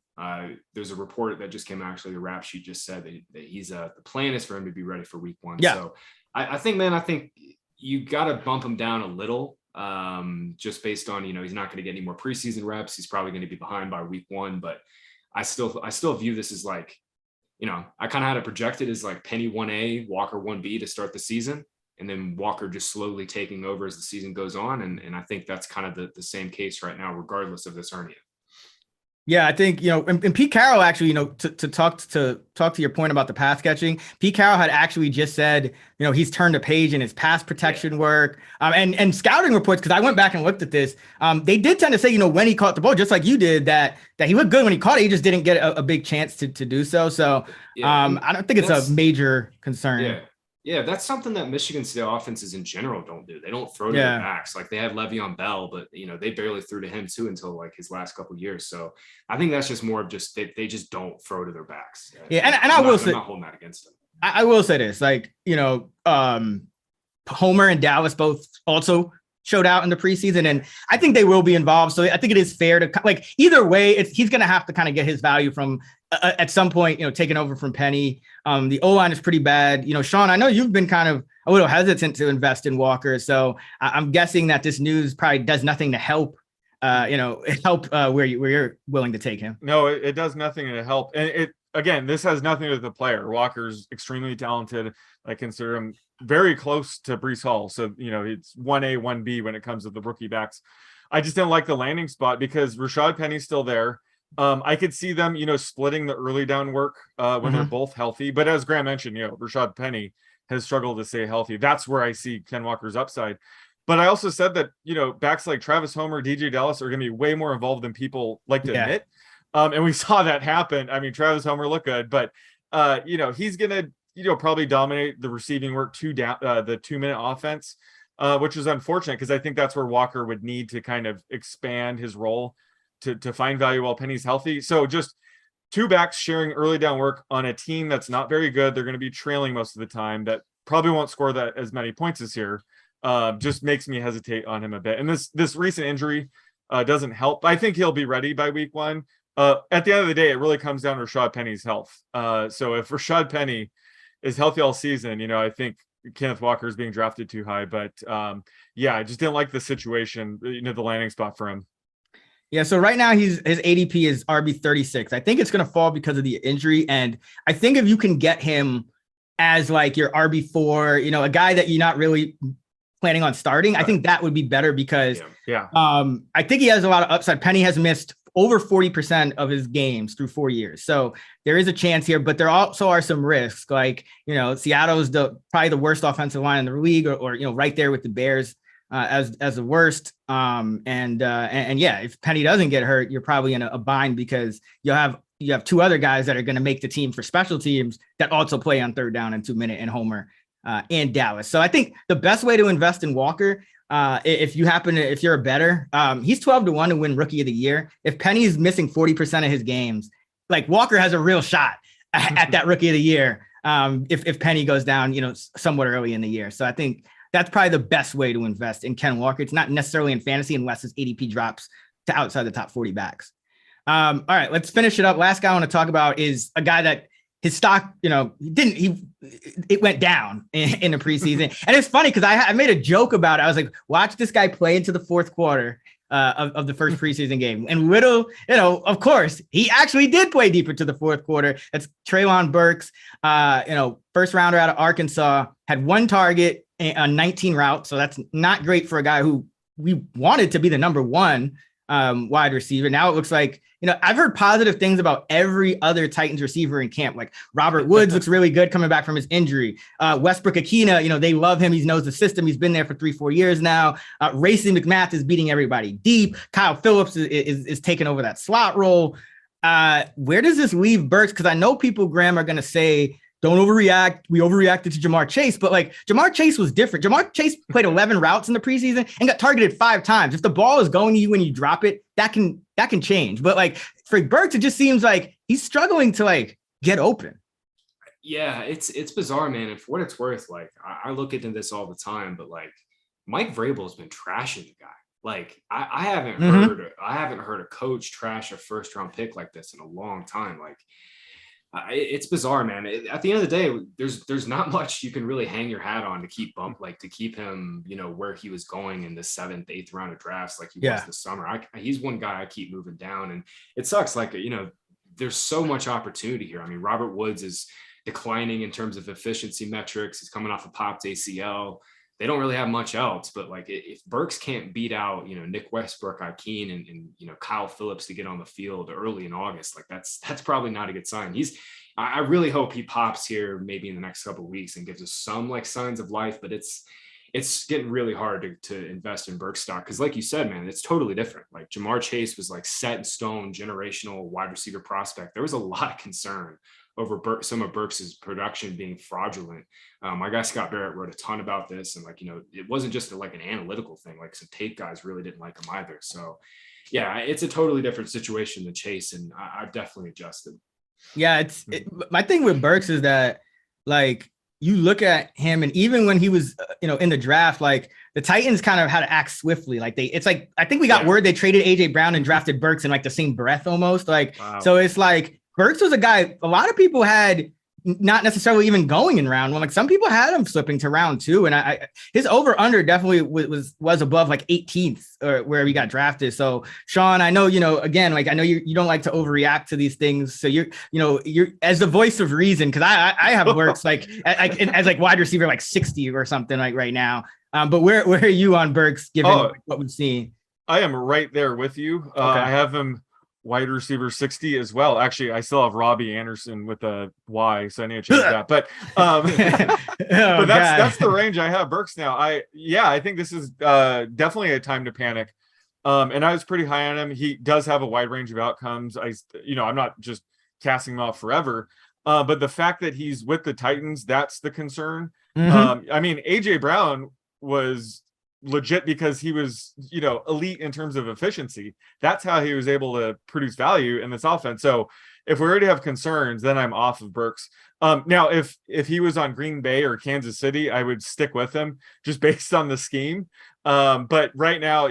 There's a report that just came, actually, the rap sheet just said that he's the plan is for him to be ready for week 1. Yeah. So I think you got to bump him down a little just based on, he's not going to get any more preseason reps. He's probably going to be behind by week 1, but I still view this as like, I kind of had it projected as like Penny 1A, Walker 1B to start the season. And then Walker just slowly taking over as the season goes on. And I think that's kind of the same case right now, regardless of this hernia. Yeah, I think, and Pete Carroll actually, to talk to your point about the pass catching, Pete Carroll had actually just said, he's turned a page in his pass protection work and scouting reports. Cause I went back and looked at this. They did tend to say, when he caught the ball, just like you did, that he looked good when he caught it. He just didn't get a big chance to do so. So I don't think it's a major concern. Yeah, that's something that Michigan State offenses in general don't do. They don't throw to their backs. Like they had Le'Veon Bell, but they barely threw to him too until like his last couple of years. So I think that's just more of just they just don't throw to their backs. Yeah, and I will say, I'm not holding that against them. I will say this, like Homer and Dallas both also showed out in the preseason, and I think they will be involved. So I think it is fair to like either way. He's going to have to kind of get his value from at some point, taking over from Penny. The O-line is pretty bad. Sean, I know you've been kind of a little hesitant to invest in Walker. So I'm guessing that this news probably does nothing to help, where you're willing to take him. No, it does nothing to help. And again, this has nothing to do with the player. Walker's extremely talented. I consider him very close to Breece Hall. So, it's 1A, 1B when it comes to the rookie backs. I just didn't like the landing spot because Rashad Penny's still there. I could see them, splitting the early down work when they're both healthy. But as Graham mentioned, Rashad Penny has struggled to stay healthy. That's where I see Ken Walker's upside. But I also said that, backs like Travis Homer, DJ Dallas are going to be way more involved than people like to admit. And we saw that happen. I mean, Travis Homer looked good, but, he's going to, probably dominate the receiving work the 2-minute offense, which is unfortunate because I think that's where Walker would need to kind of expand his role to find value while Penny's healthy. So just two backs sharing early down work on a team that's not very good. They're going to be trailing most of the time. That probably won't score that as many points this year. Just makes me hesitate on him a bit. And this recent injury doesn't help. I think he'll be ready by week 1. At the end of the day, it really comes down to Rashad Penny's health. So if Rashad Penny is healthy all season, I think Kenneth Walker is being drafted too high. But I just didn't like the situation, the landing spot for him. Yeah, so right now his ADP is RB 36. I think it's going to fall because of the injury. And I think if you can get him as like your RB4, a guy that you're not really planning on starting, I think that would be better because I think he has a lot of upside. Penny has missed over 40% of his games through 4 years. So there is a chance here, but there also are some risks. Like, Seattle's probably the worst offensive line in the league or right there with the Bears as the worst. If Penny doesn't get hurt, you're probably in a bind because you have two other guys that are going to make the team for special teams that also play on 3rd down and 2-minute and Homer and Dallas. So I think the best way to invest in Walker, if you're a bettor, he's 12-1 to win Rookie of the Year. If Penny's missing 40% of his games, like Walker has a real shot at that Rookie of the Year. If Penny goes down, somewhat early in the year. So I think that's probably the best way to invest in Ken Walker. It's not necessarily in fantasy unless his ADP drops to outside the top 40 backs. All right, let's finish it up. Last guy I want to talk about is a guy that his stock, it went down in the preseason. And it's funny because I made a joke about it. I was like, watch this guy play into the 4th quarter of the first preseason game. And Riddle, of course, he actually did play deep into the 4th quarter. That's Treylon Burks, first rounder out of Arkansas, had 1 target on 19 routes. So that's not great for a guy who we wanted to be the number 1 wide receiver. Now it looks like, I've heard positive things about every other Titans receiver in camp. Like Robert Woods looks really good coming back from his injury. Westbrook Akina, they love him. He knows the system. He's been there for 3-4 years now. Racey McMath is beating everybody deep. Kyle Phillips is taking over that slot role. Where does this leave Burks? Because I know people, Graham, are going to say, don't overreact. We overreacted to Jamar Chase, but like Jamar Chase was different. Jamar Chase played 11 routes in the preseason and got targeted 5 times. If the ball is going to you when you drop it, that can change. But like for Burks, it just seems like he's struggling to like get open. Yeah, it's bizarre, man. And for what it's worth, like I look into this all the time, but like Mike Vrabel's been trashing the guy. Like I haven't heard a coach trash a 1st-round pick like this in a long time. Like. It's bizarre, man. At the end of the day, there's not much you can really hang your hat on to keep him, where he was going in the 7th, 8th round of drafts, like he was this summer. He's one guy I keep moving down, and it sucks. Like, there's so much opportunity here. I mean, Robert Woods is declining in terms of efficiency metrics. He's coming off a popped ACL. They don't really have much else, but like if Burks can't beat out, Nick Westbrook, Ikeen, and Kyle Phillips to get on the field early in August, like that's probably not a good sign. I really hope he pops here maybe in the next couple of weeks and gives us some like signs of life, but it's getting really hard to invest in Burks stock. Cause like you said, man, it's totally different. Like Jamar Chase was like set in stone, generational wide receiver prospect. There was a lot of concern over some of Burks's production being fraudulent. My guy Scott Barrett wrote a ton about this, and like it wasn't just like an analytical thing. Like some tape guys really didn't like him either. So yeah, it's a totally different situation than Chase, and I've definitely adjusted. Yeah, my thing with Burks is that like you look at him, and even when he was in the draft, like the Titans kind of had to act swiftly. Like I think we got word they traded AJ Brown and drafted Burks in like the same breath almost. Like wow. So it's like. Burks was a guy, a lot of people had not necessarily even going in round one. Like some people had him slipping to round two, and his over under definitely was above like 18th or where he got drafted. So Sean, I know, again, like I know you don't like to overreact to these things. So you're as the voice of reason, because I have Burks like as like wide receiver like 60 or something like right now. But where are you on Burks given what we've seen? I am right there with you. Okay. I have him wide receiver 60 as well. Actually, I still have Robbie Anderson with a Y, so I need to change that. But but that's the range I have Burks now. I think this is definitely a time to panic. And I was pretty high on him. He does have a wide range of outcomes. I'm not just casting him off forever. But the fact that he's with the Titans, that's the concern. Mm-hmm. I mean, AJ Brown was legit because he was, elite in terms of efficiency. That's how he was able to produce value in this offense. So if we already have concerns, then I'm off of Burks. Now, if he was on Green Bay or Kansas City, I would stick with him just based on the scheme. But right now,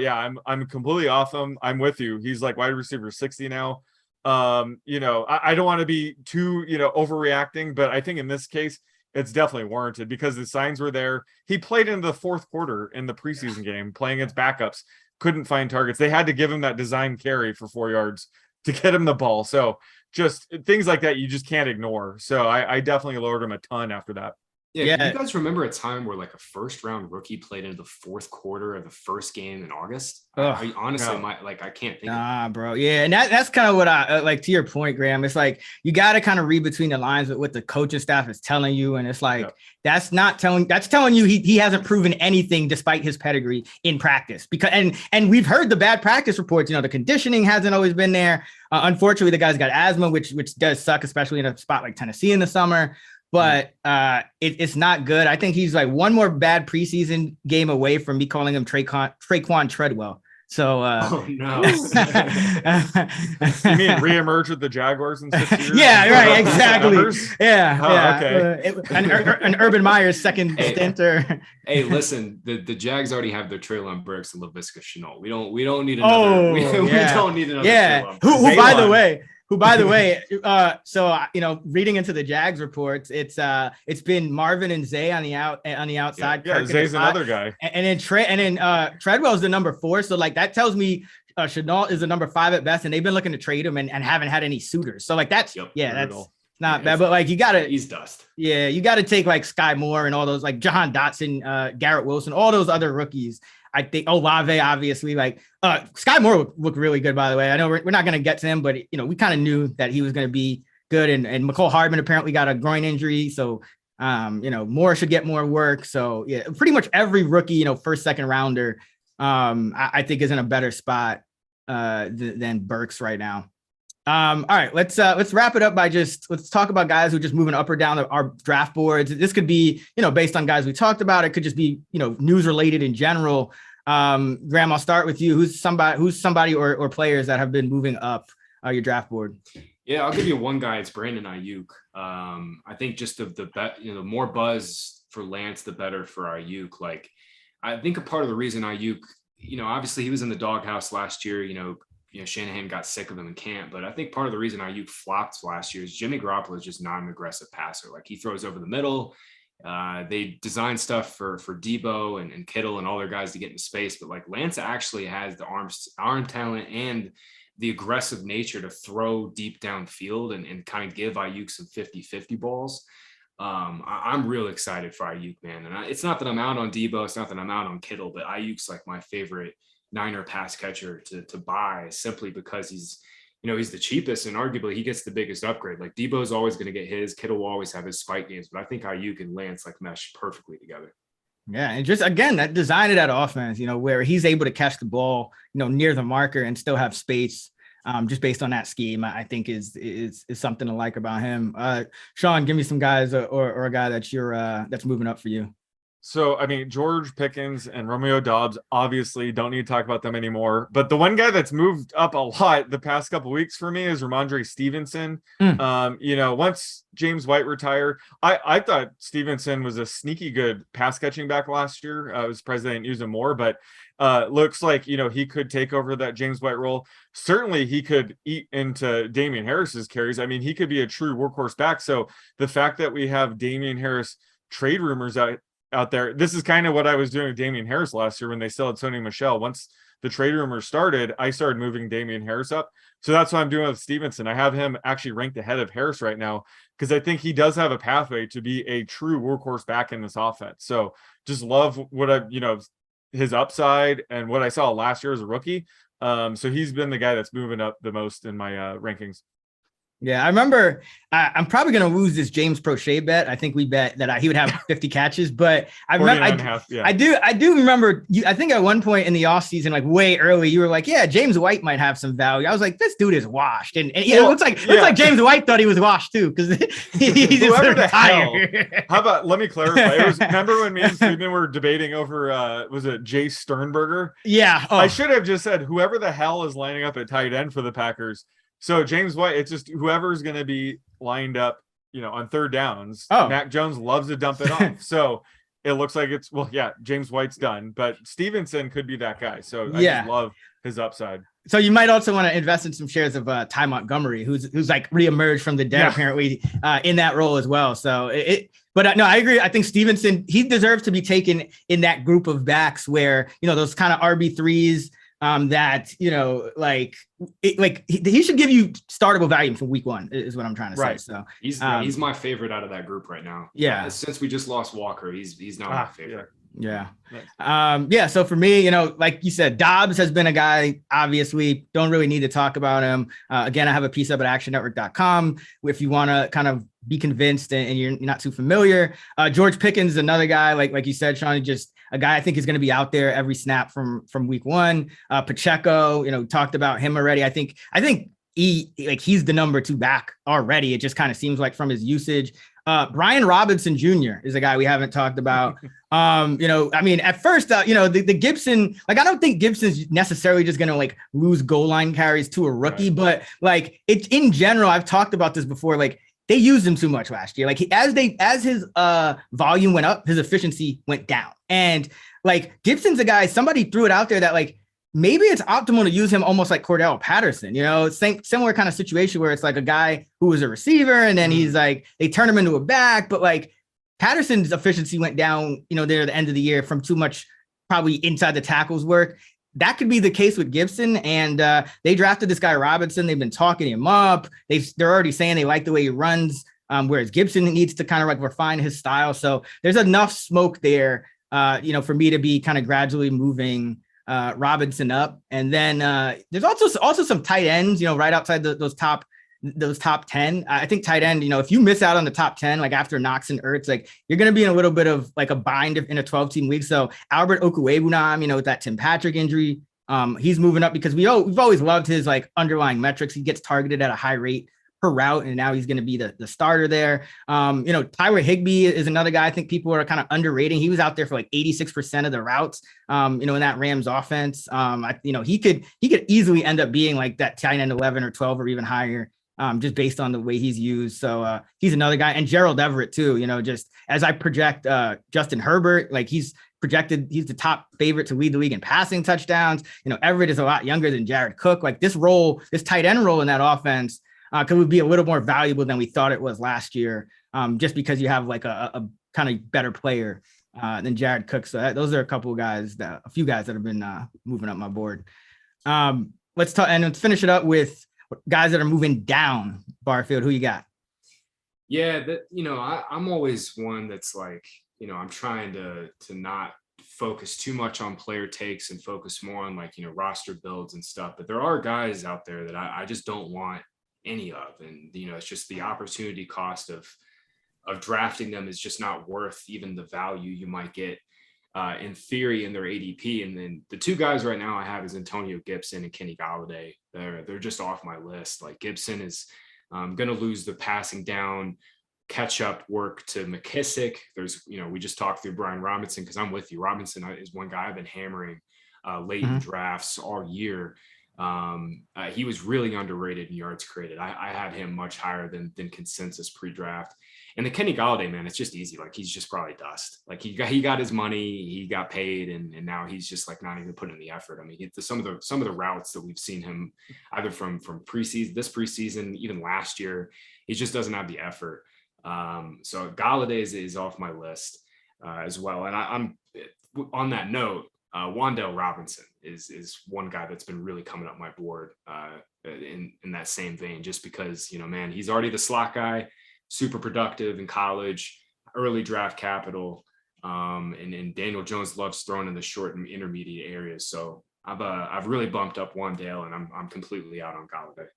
I'm completely off him. I'm with you. He's like wide receiver 60 now. I don't want to be too, overreacting, but I think in this case, it's definitely warranted because the signs were there. He played in the fourth quarter in the preseason game, playing against backups, couldn't find targets. They had to give him that design carry for 4 yards to get him the ball. So just things like that, you just can't ignore. So I definitely lowered him a ton after that. Yeah. Can you guys remember a time where like a first round rookie played into the fourth quarter of the first game in August? I honestly I can't think. Nah, bro. Yeah. And that's kind of what I like to your point, Graham. It's like, you got to kind of read between the lines with what the coaching staff is telling you. And it's like, that's telling you he hasn't proven anything despite his pedigree in practice because, and we've heard the bad practice reports, the conditioning hasn't always been there. Unfortunately, the guy's got asthma, which does suck, especially in a spot like Tennessee in the summer. But it's not good. I think he's like one more bad preseason game away from me calling him Traquan Treadwell. So, oh no, you mean reemerge with the Jaguars in 6 years? Yeah, right, exactly. Okay. An Urban Meyer's second stint. Hey, listen, the Jags already have their Treylon Burks and Laviska Shenault. We don't need another. We don't need another. Yeah. Who by the way, so reading into the Jags reports, it's been Marvin and Zay on the outside. Yeah, Zay's another guy. And then Treadwell's the number 4. So like that tells me Shenault is the number 5 at best, and they've been looking to trade him and haven't had any suitors. So like that's that's not bad. But like he's dust. Yeah, you gotta take like Sky Moore and all those like Jahan Dotson, Garrett Wilson, all those other rookies. I think Olave, obviously, like Sky Moore looked really good, by the way. I know we're not going to get to him, but we kind of knew that he was going to be good. And McCole Hardman apparently got a groin injury. So, Moore should get more work. So yeah, pretty much every rookie, first, second rounder, I think is in a better spot than Burks right now. All right, let's wrap it up by let's talk about guys who are just moving up or down our draft boards. This could be, based on guys we talked about. It could just be, news related in general. Graham, I'll start with you. Who's somebody or players that have been moving up your draft board? Yeah, I'll give you one guy. It's Brandon Ayuk. I think just the more buzz for Lance, the better for Ayuk. Like, I think a part of the reason Ayuk, obviously he was in the doghouse last year. Shanahan got sick of him in camp, but I think part of the reason Ayuk flopped last year is Jimmy Garoppolo is just not an aggressive passer. Like, he throws over the middle. They designed stuff for Debo and Kittle and all their guys to get into space, but like Lance actually has the arm talent and the aggressive nature to throw deep downfield and kind of give Ayuk some 50-50 balls. I'm real excited for Ayuk, man. And it's not that I'm out on Debo, it's not that I'm out on Kittle, but Ayuk's like my favorite Niner pass catcher to buy, simply because he's the cheapest and arguably he gets the biggest upgrade. Like, Debo's always going to get his, Kittle will always have his spike games, but I think Ayuk and Lance like mesh perfectly together. Yeah, and just again, that design of that offense, where he's able to catch the ball, near the marker and still have space, just based on that scheme, I think is something to like about him. Sean, give me some guys or a guy that that's moving up for you. So, I mean, George Pickens and Romeo Dobbs obviously don't need to talk about them anymore. But the one guy that's moved up a lot the past couple weeks for me is Ramondre Stevenson. Once James White retired, I thought Stevenson was a sneaky good pass catching back last year. I was surprised they didn't use him more, but looks like, he could take over that James White role. Certainly he could eat into Damien Harris's carries. I mean, he could be a true workhorse back. So the fact that we have Damien Harris trade rumors out there. This is kind of what I was doing with Damien Harris last year when they still had Sony Michel. Once the trade rumors started, I started moving Damien Harris up. So that's what I'm doing with Stevenson. I have him actually ranked ahead of Harris right now because I think he does have a pathway to be a true workhorse back in this offense. So just love what his upside and what I saw last year as a rookie. So he's been the guy that's moving up the most in my rankings. Yeah, I remember I'm probably going to lose this James Prochet bet. I think we bet that he would have 50 catches, but I remember I do remember you. I think at one point in the offseason, like way early, you were like, yeah, James White might have some value. I was like, this dude is washed. And it looks like James White thought he was washed too. Cause he's whoever the hell. How about, let me clarify. Remember when me and Steven were debating over, was it Jay Sternberger? Yeah. I should have just said, whoever the hell is lining up at tight end for the Packers. So James White, it's just whoever's going to be lined up, on third downs. Mac Jones loves to dump it off. So it looks like James White's done, but Stevenson could be that guy. So I just love his upside. So you might also want to invest in some shares of Ty Montgomery, who's like reemerged from the dead apparently in that role as well. So no, I agree. I think Stevenson, he deserves to be taken in that group of backs where, those kind of RB3s. That he should give you startable value from week one is what I'm trying to say. So he's my favorite out of that group right now. Yeah, since we just lost Walker, he's not my favorite. Yeah. So for me, like you said, Dobbs has been a guy, obviously don't really need to talk about him. Again, I have a piece up at actionnetwork.com if you want to kind of be convinced and you're not too familiar. George Pickens is another guy, like you said, Sean, just a guy I think is going to be out there every snap from week one. Pacheco, talked about him already. I think he's the number 2 back already. It just kind of seems like from his usage. Brian Robinson Jr. is a guy we haven't talked about. At first, the Gibson, I don't think Gibson's necessarily just going to lose goal line carries to a rookie, but it's in general, I've talked about this before, they used him too much last year. As his volume went up, his efficiency went down. And Gibson's a guy, somebody threw it out there that maybe it's optimal to use him almost like Cordell Patterson, similar kind of situation where it's a guy who was a receiver and then he's they turn him into a back, but Patterson's efficiency went down, there at the end of the year from too much probably inside the tackles work. That could be the case with Gibson, and they drafted this guy Robinson. They've been talking him up. They're already saying they like the way he runs, whereas Gibson needs to kind of refine his style. So there's enough smoke there, for me to be kind of gradually moving Robinson up. And then there's also some tight ends, right outside those top 10. I think tight end, if you miss out on the top 10, after Knox and Ertz, you're going to be in a little bit of a bind in a 12-team league. So Albert Okwuegbunam, with that Tim Patrick injury, he's moving up because we've always loved his underlying metrics. He gets targeted at a high rate per route, and now he's going to be the starter there. Tyra Higbee is another guy I think people are kind of underrating. He was out there for 86% of the routes, in that Rams offense. He could easily end up being that tight end 11 or 12 or even higher. Just based on the way he's used. So he's another guy. And Gerald Everett too, just as I project Justin Herbert, he's projected, he's the top favorite to lead the league in passing touchdowns. Everett is a lot younger than Jared Cook. This tight end role in that offense could be a little more valuable than we thought it was last year, just because you have a kind of better player than Jared Cook. So those are a few guys that have been moving up my board. Let's talk and let's finish it up with guys that are moving down. Barfield, who you got? Yeah, I'm always one that's I'm trying to not focus too much on player takes and focus more on roster builds and stuff. But there are guys out there that I just don't want any of, and it's just the opportunity cost of drafting them is just not worth even the value you might get in theory in their ADP. And then the 2 guys right now I have is Antonio Gibson and Kenny Validae. They're just off my list. Gibson is going to lose the passing down catch up work to McKissick. There's, we just talked through Brian Robinson, because I'm with you. Robinson is one guy I've been hammering late in drafts all year. He was really underrated in yards created. I had him much higher than consensus pre-draft. And the Kenny Galladay, man, it's just easy. Like, he's just probably dust. Like, he got his money, he got paid, and now he's just like not even putting in the effort. I mean, some of the routes that we've seen him either from preseason, this preseason, even last year, he just doesn't have the effort. So Galladay is off my list as well. And I'm on that note, Wandel Robinson is one guy that's been really coming up my board in that same vein, just because, man, he's already the slot guy, super productive in college, early draft capital. And Daniel Jones loves throwing in the short and intermediate areas. So I've really bumped up Wandale, and I'm completely out on Galladay.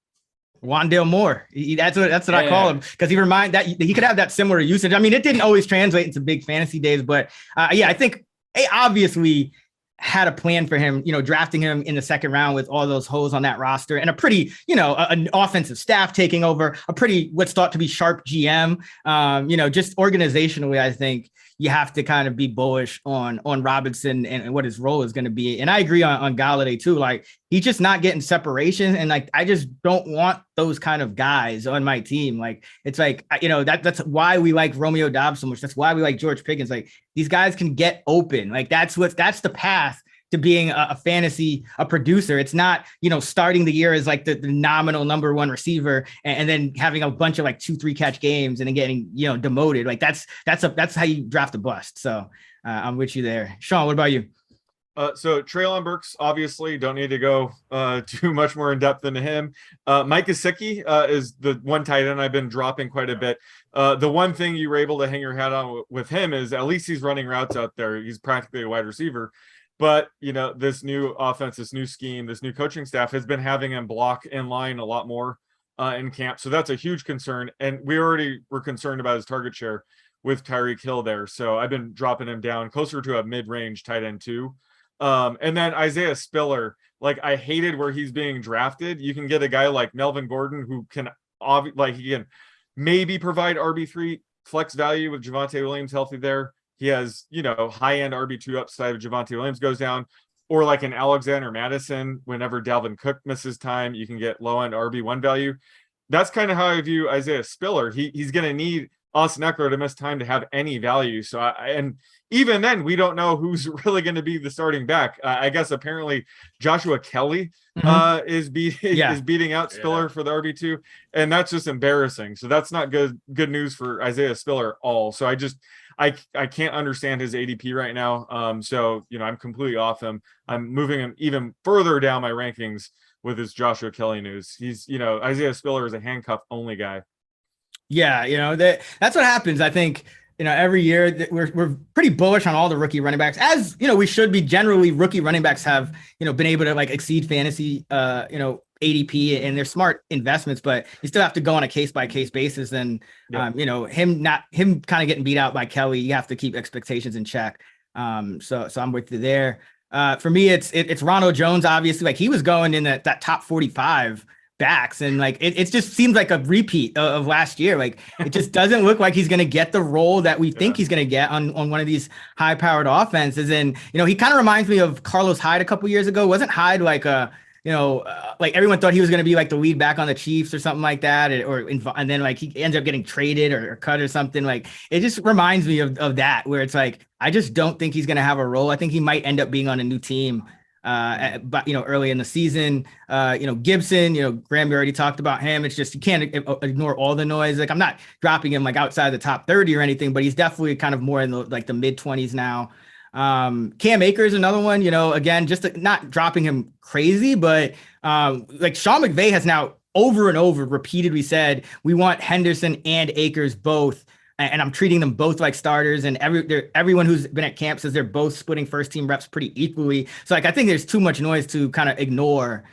Wandale Moore. That's what I call him, because he could have that similar usage. I mean, it didn't always translate into big fantasy days, but I think obviously had a plan for him, drafting him in the second round with all those holes on that roster, and a pretty, an offensive staff taking over, a pretty, what's thought to be sharp GM. Just organizationally, I think you have to kind of be bullish on Robinson and what his role is going to be. And I agree on Galladay too. Like, he's just not getting separation. And like, I just don't want those kind of guys on my team. Like, it's like, that's why we like Romeo Dobbs so much. That's why we like George Pickens. Like, these guys can get open. Like, that's the path to being a producer. It's not, starting the year as like the nominal number one receiver and then having a bunch of like 2-3 catch games and then getting, demoted. Like, that's how you draft a bust. So I'm with you there. Sean, what about you? So Treylon Burks, obviously don't need to go too much more in depth into him. Mike Gesicki is the one tight end I've been dropping quite a bit. The one thing you were able to hang your hat on with him is at least he's running routes out there. He's practically a wide receiver. But, this new offense, this new scheme, this new coaching staff has been having him block in line a lot more in camp. So that's a huge concern. And we already were concerned about his target share with Tyreek Hill there. So I've been dropping him down closer to a mid-range tight end too. And then Isaiah Spiller, like, I hated where he's being drafted. You can get a guy like Melvin Gordon who can he can maybe provide RB3 flex value with Javonte Williams healthy there. He has, high-end RB2 upside if Javonte Williams goes down, or like an Alexander Madison. Whenever Dalvin Cook misses time, you can get low-end RB1 value. That's kind of how I view Isaiah Spiller. He's going to need Austin Eckler to miss time to have any value. So, and even then, we don't know who's really going to be the starting back. I guess apparently Joshua Kelly is beating out Spiller for the RB2, and that's just embarrassing. So that's not good news for Isaiah Spiller at all. So I can't understand his ADP right now. So, I'm completely off him. I'm moving him even further down my rankings with his Joshua Kelly news. He's, Isaiah Spiller is a handcuff only guy. Yeah. That's what happens. I think, every year we're pretty bullish on all the rookie running backs, as, we should be. Generally, rookie running backs have, been able to like exceed fantasy, ADP, and they're smart investments, but you still have to go on a case-by-case basis. And, him kind of getting beat out by Kelly, you have to keep expectations in check. So I'm with you there. For me, it's Ronaldo Jones, obviously. Like, he was going in that top 45 backs, and like it just seems like a repeat of last year. Like, it just doesn't look like he's going to get the role that we think he's going to get on one of these high-powered offenses. And, he kind of reminds me of Carlos Hyde a couple years ago. Wasn't Hyde like like everyone thought he was going to be like the lead back on the Chiefs or something like that, and then like he ends up getting traded or cut or something. Like, it just reminds me of that, where it's like, I just don't think he's going to have a role. I think he might end up being on a new team, but early in the season. Gibson, Graham, we already talked about him. It's just, you can't ignore all the noise. Like, I'm not dropping him like outside the top 30 or anything, but he's definitely kind of more in the mid 20s now. Cam Akers, another one, again, just not dropping him crazy, but like Sean McVay has now over and over repeatedly said, we want Henderson and Akers both. And I'm treating them both like starters, and everyone who's been at camp says they're both splitting first team reps pretty equally. So like, I think there's too much noise to kind of ignore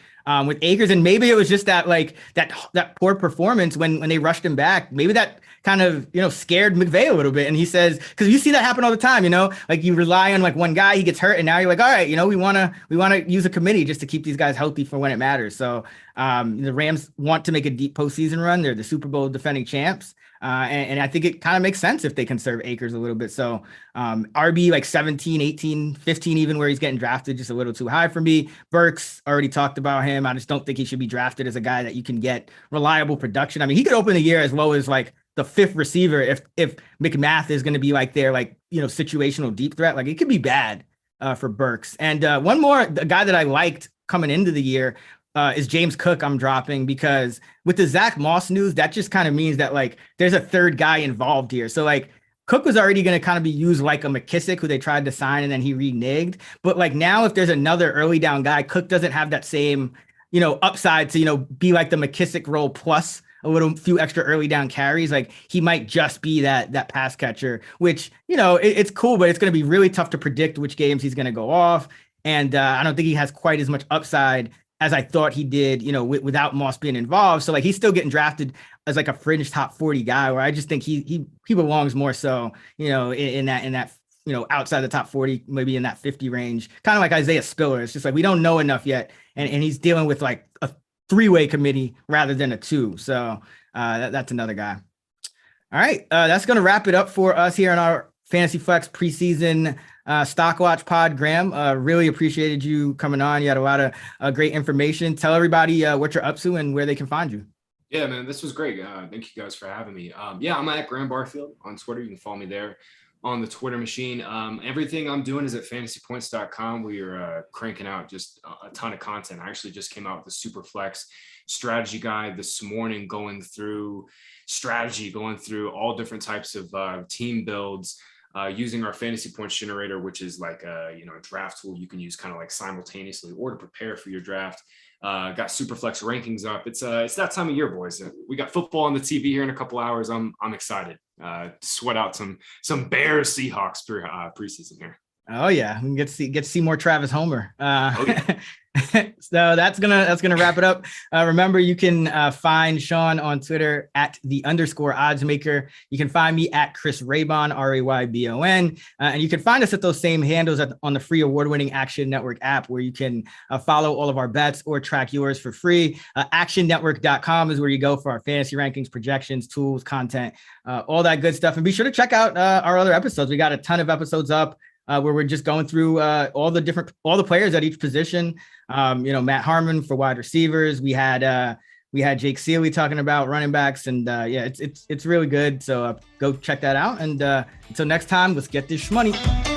with Akers. And maybe it was just that poor performance when they rushed him back. Maybe that kind of, scared McVay a little bit. And he says, because you see that happen all the time, like you rely on like one guy, he gets hurt, and now you're like, all right, we want to use a committee just to keep these guys healthy for when it matters. So The Rams want to make a deep postseason run. They're the Super Bowl defending champs. And I think it kind of makes sense if they conserve Akers a little bit. So RB like 17, 18, 15, even where he's getting drafted, just a little too high for me. Burks, already talked about him. I just don't think he should be drafted as a guy that you can get reliable production. I mean, he could open the year as low as like the 5th receiver if McMath is going to be like their situational deep threat. Like it could be bad for Burks. And one more, the guy that I liked coming into the year is James Cook. I'm dropping because with the Zack Moss news, that just kind of means that like there's a third guy involved here. So like Cook was already going to kind of be used like a McKissick who they tried to sign and then he reneged. But like now if there's another early down guy, Cook doesn't have that same, upside to, be like the McKissick role plus a few extra early down carries. Like he might just be that pass catcher, which, it's cool, but it's going to be really tough to predict which games he's going to go off. And I don't think he has quite as much upside as I thought he did, without Moss being involved. So like he's still getting drafted as like a fringe top 40 guy, where I just think he belongs more so, in that outside the top 40, maybe in that 50 range, kind of like Isaiah Spiller. It's just like we don't know enough yet, and he's dealing with like a 3-way committee rather than a 2. So that's another guy. All right, that's gonna wrap it up for us here on our Fantasy Flex preseason Stock Watch pod. Graham, really appreciated you coming on. You had a lot of great information. Tell everybody what you're up to and where they can find you. Yeah, man, this was great. Thank you guys for having me. I'm at Graham Barfield on Twitter. You can follow me there on the Twitter machine. Everything I'm doing is at fantasypoints.com. We are cranking out just a ton of content. I actually just came out with a super flex strategy guide this morning, going through all different types of team builds, using our fantasy points generator, which is like a draft tool you can use kind of like simultaneously or to prepare for your draft. Got super flex rankings up. It's that time of year, boys. We got football on the TV here in a couple hours. I'm excited. Sweat out some Bears Seahawks preseason here. Oh yeah, we can get to see more Travis Homer. Oh, yeah. So that's gonna wrap it up. Remember, you can find Sean on Twitter at @_oddsmaker. You can find me at Chris Raybon, RAYBON, and you can find us at those same handles on the free award-winning Action Network app, where you can follow all of our bets or track yours for free. ActionNetwork.com is where you go for our fantasy rankings, projections, tools, content, all that good stuff. And be sure to check out our other episodes. We got a ton of episodes up where we're just going through all the players at each position. Matt Harmon for wide receivers. We had Jake Seeley talking about running backs, and it's really good. So go check that out. And until next time, let's get this shmoney.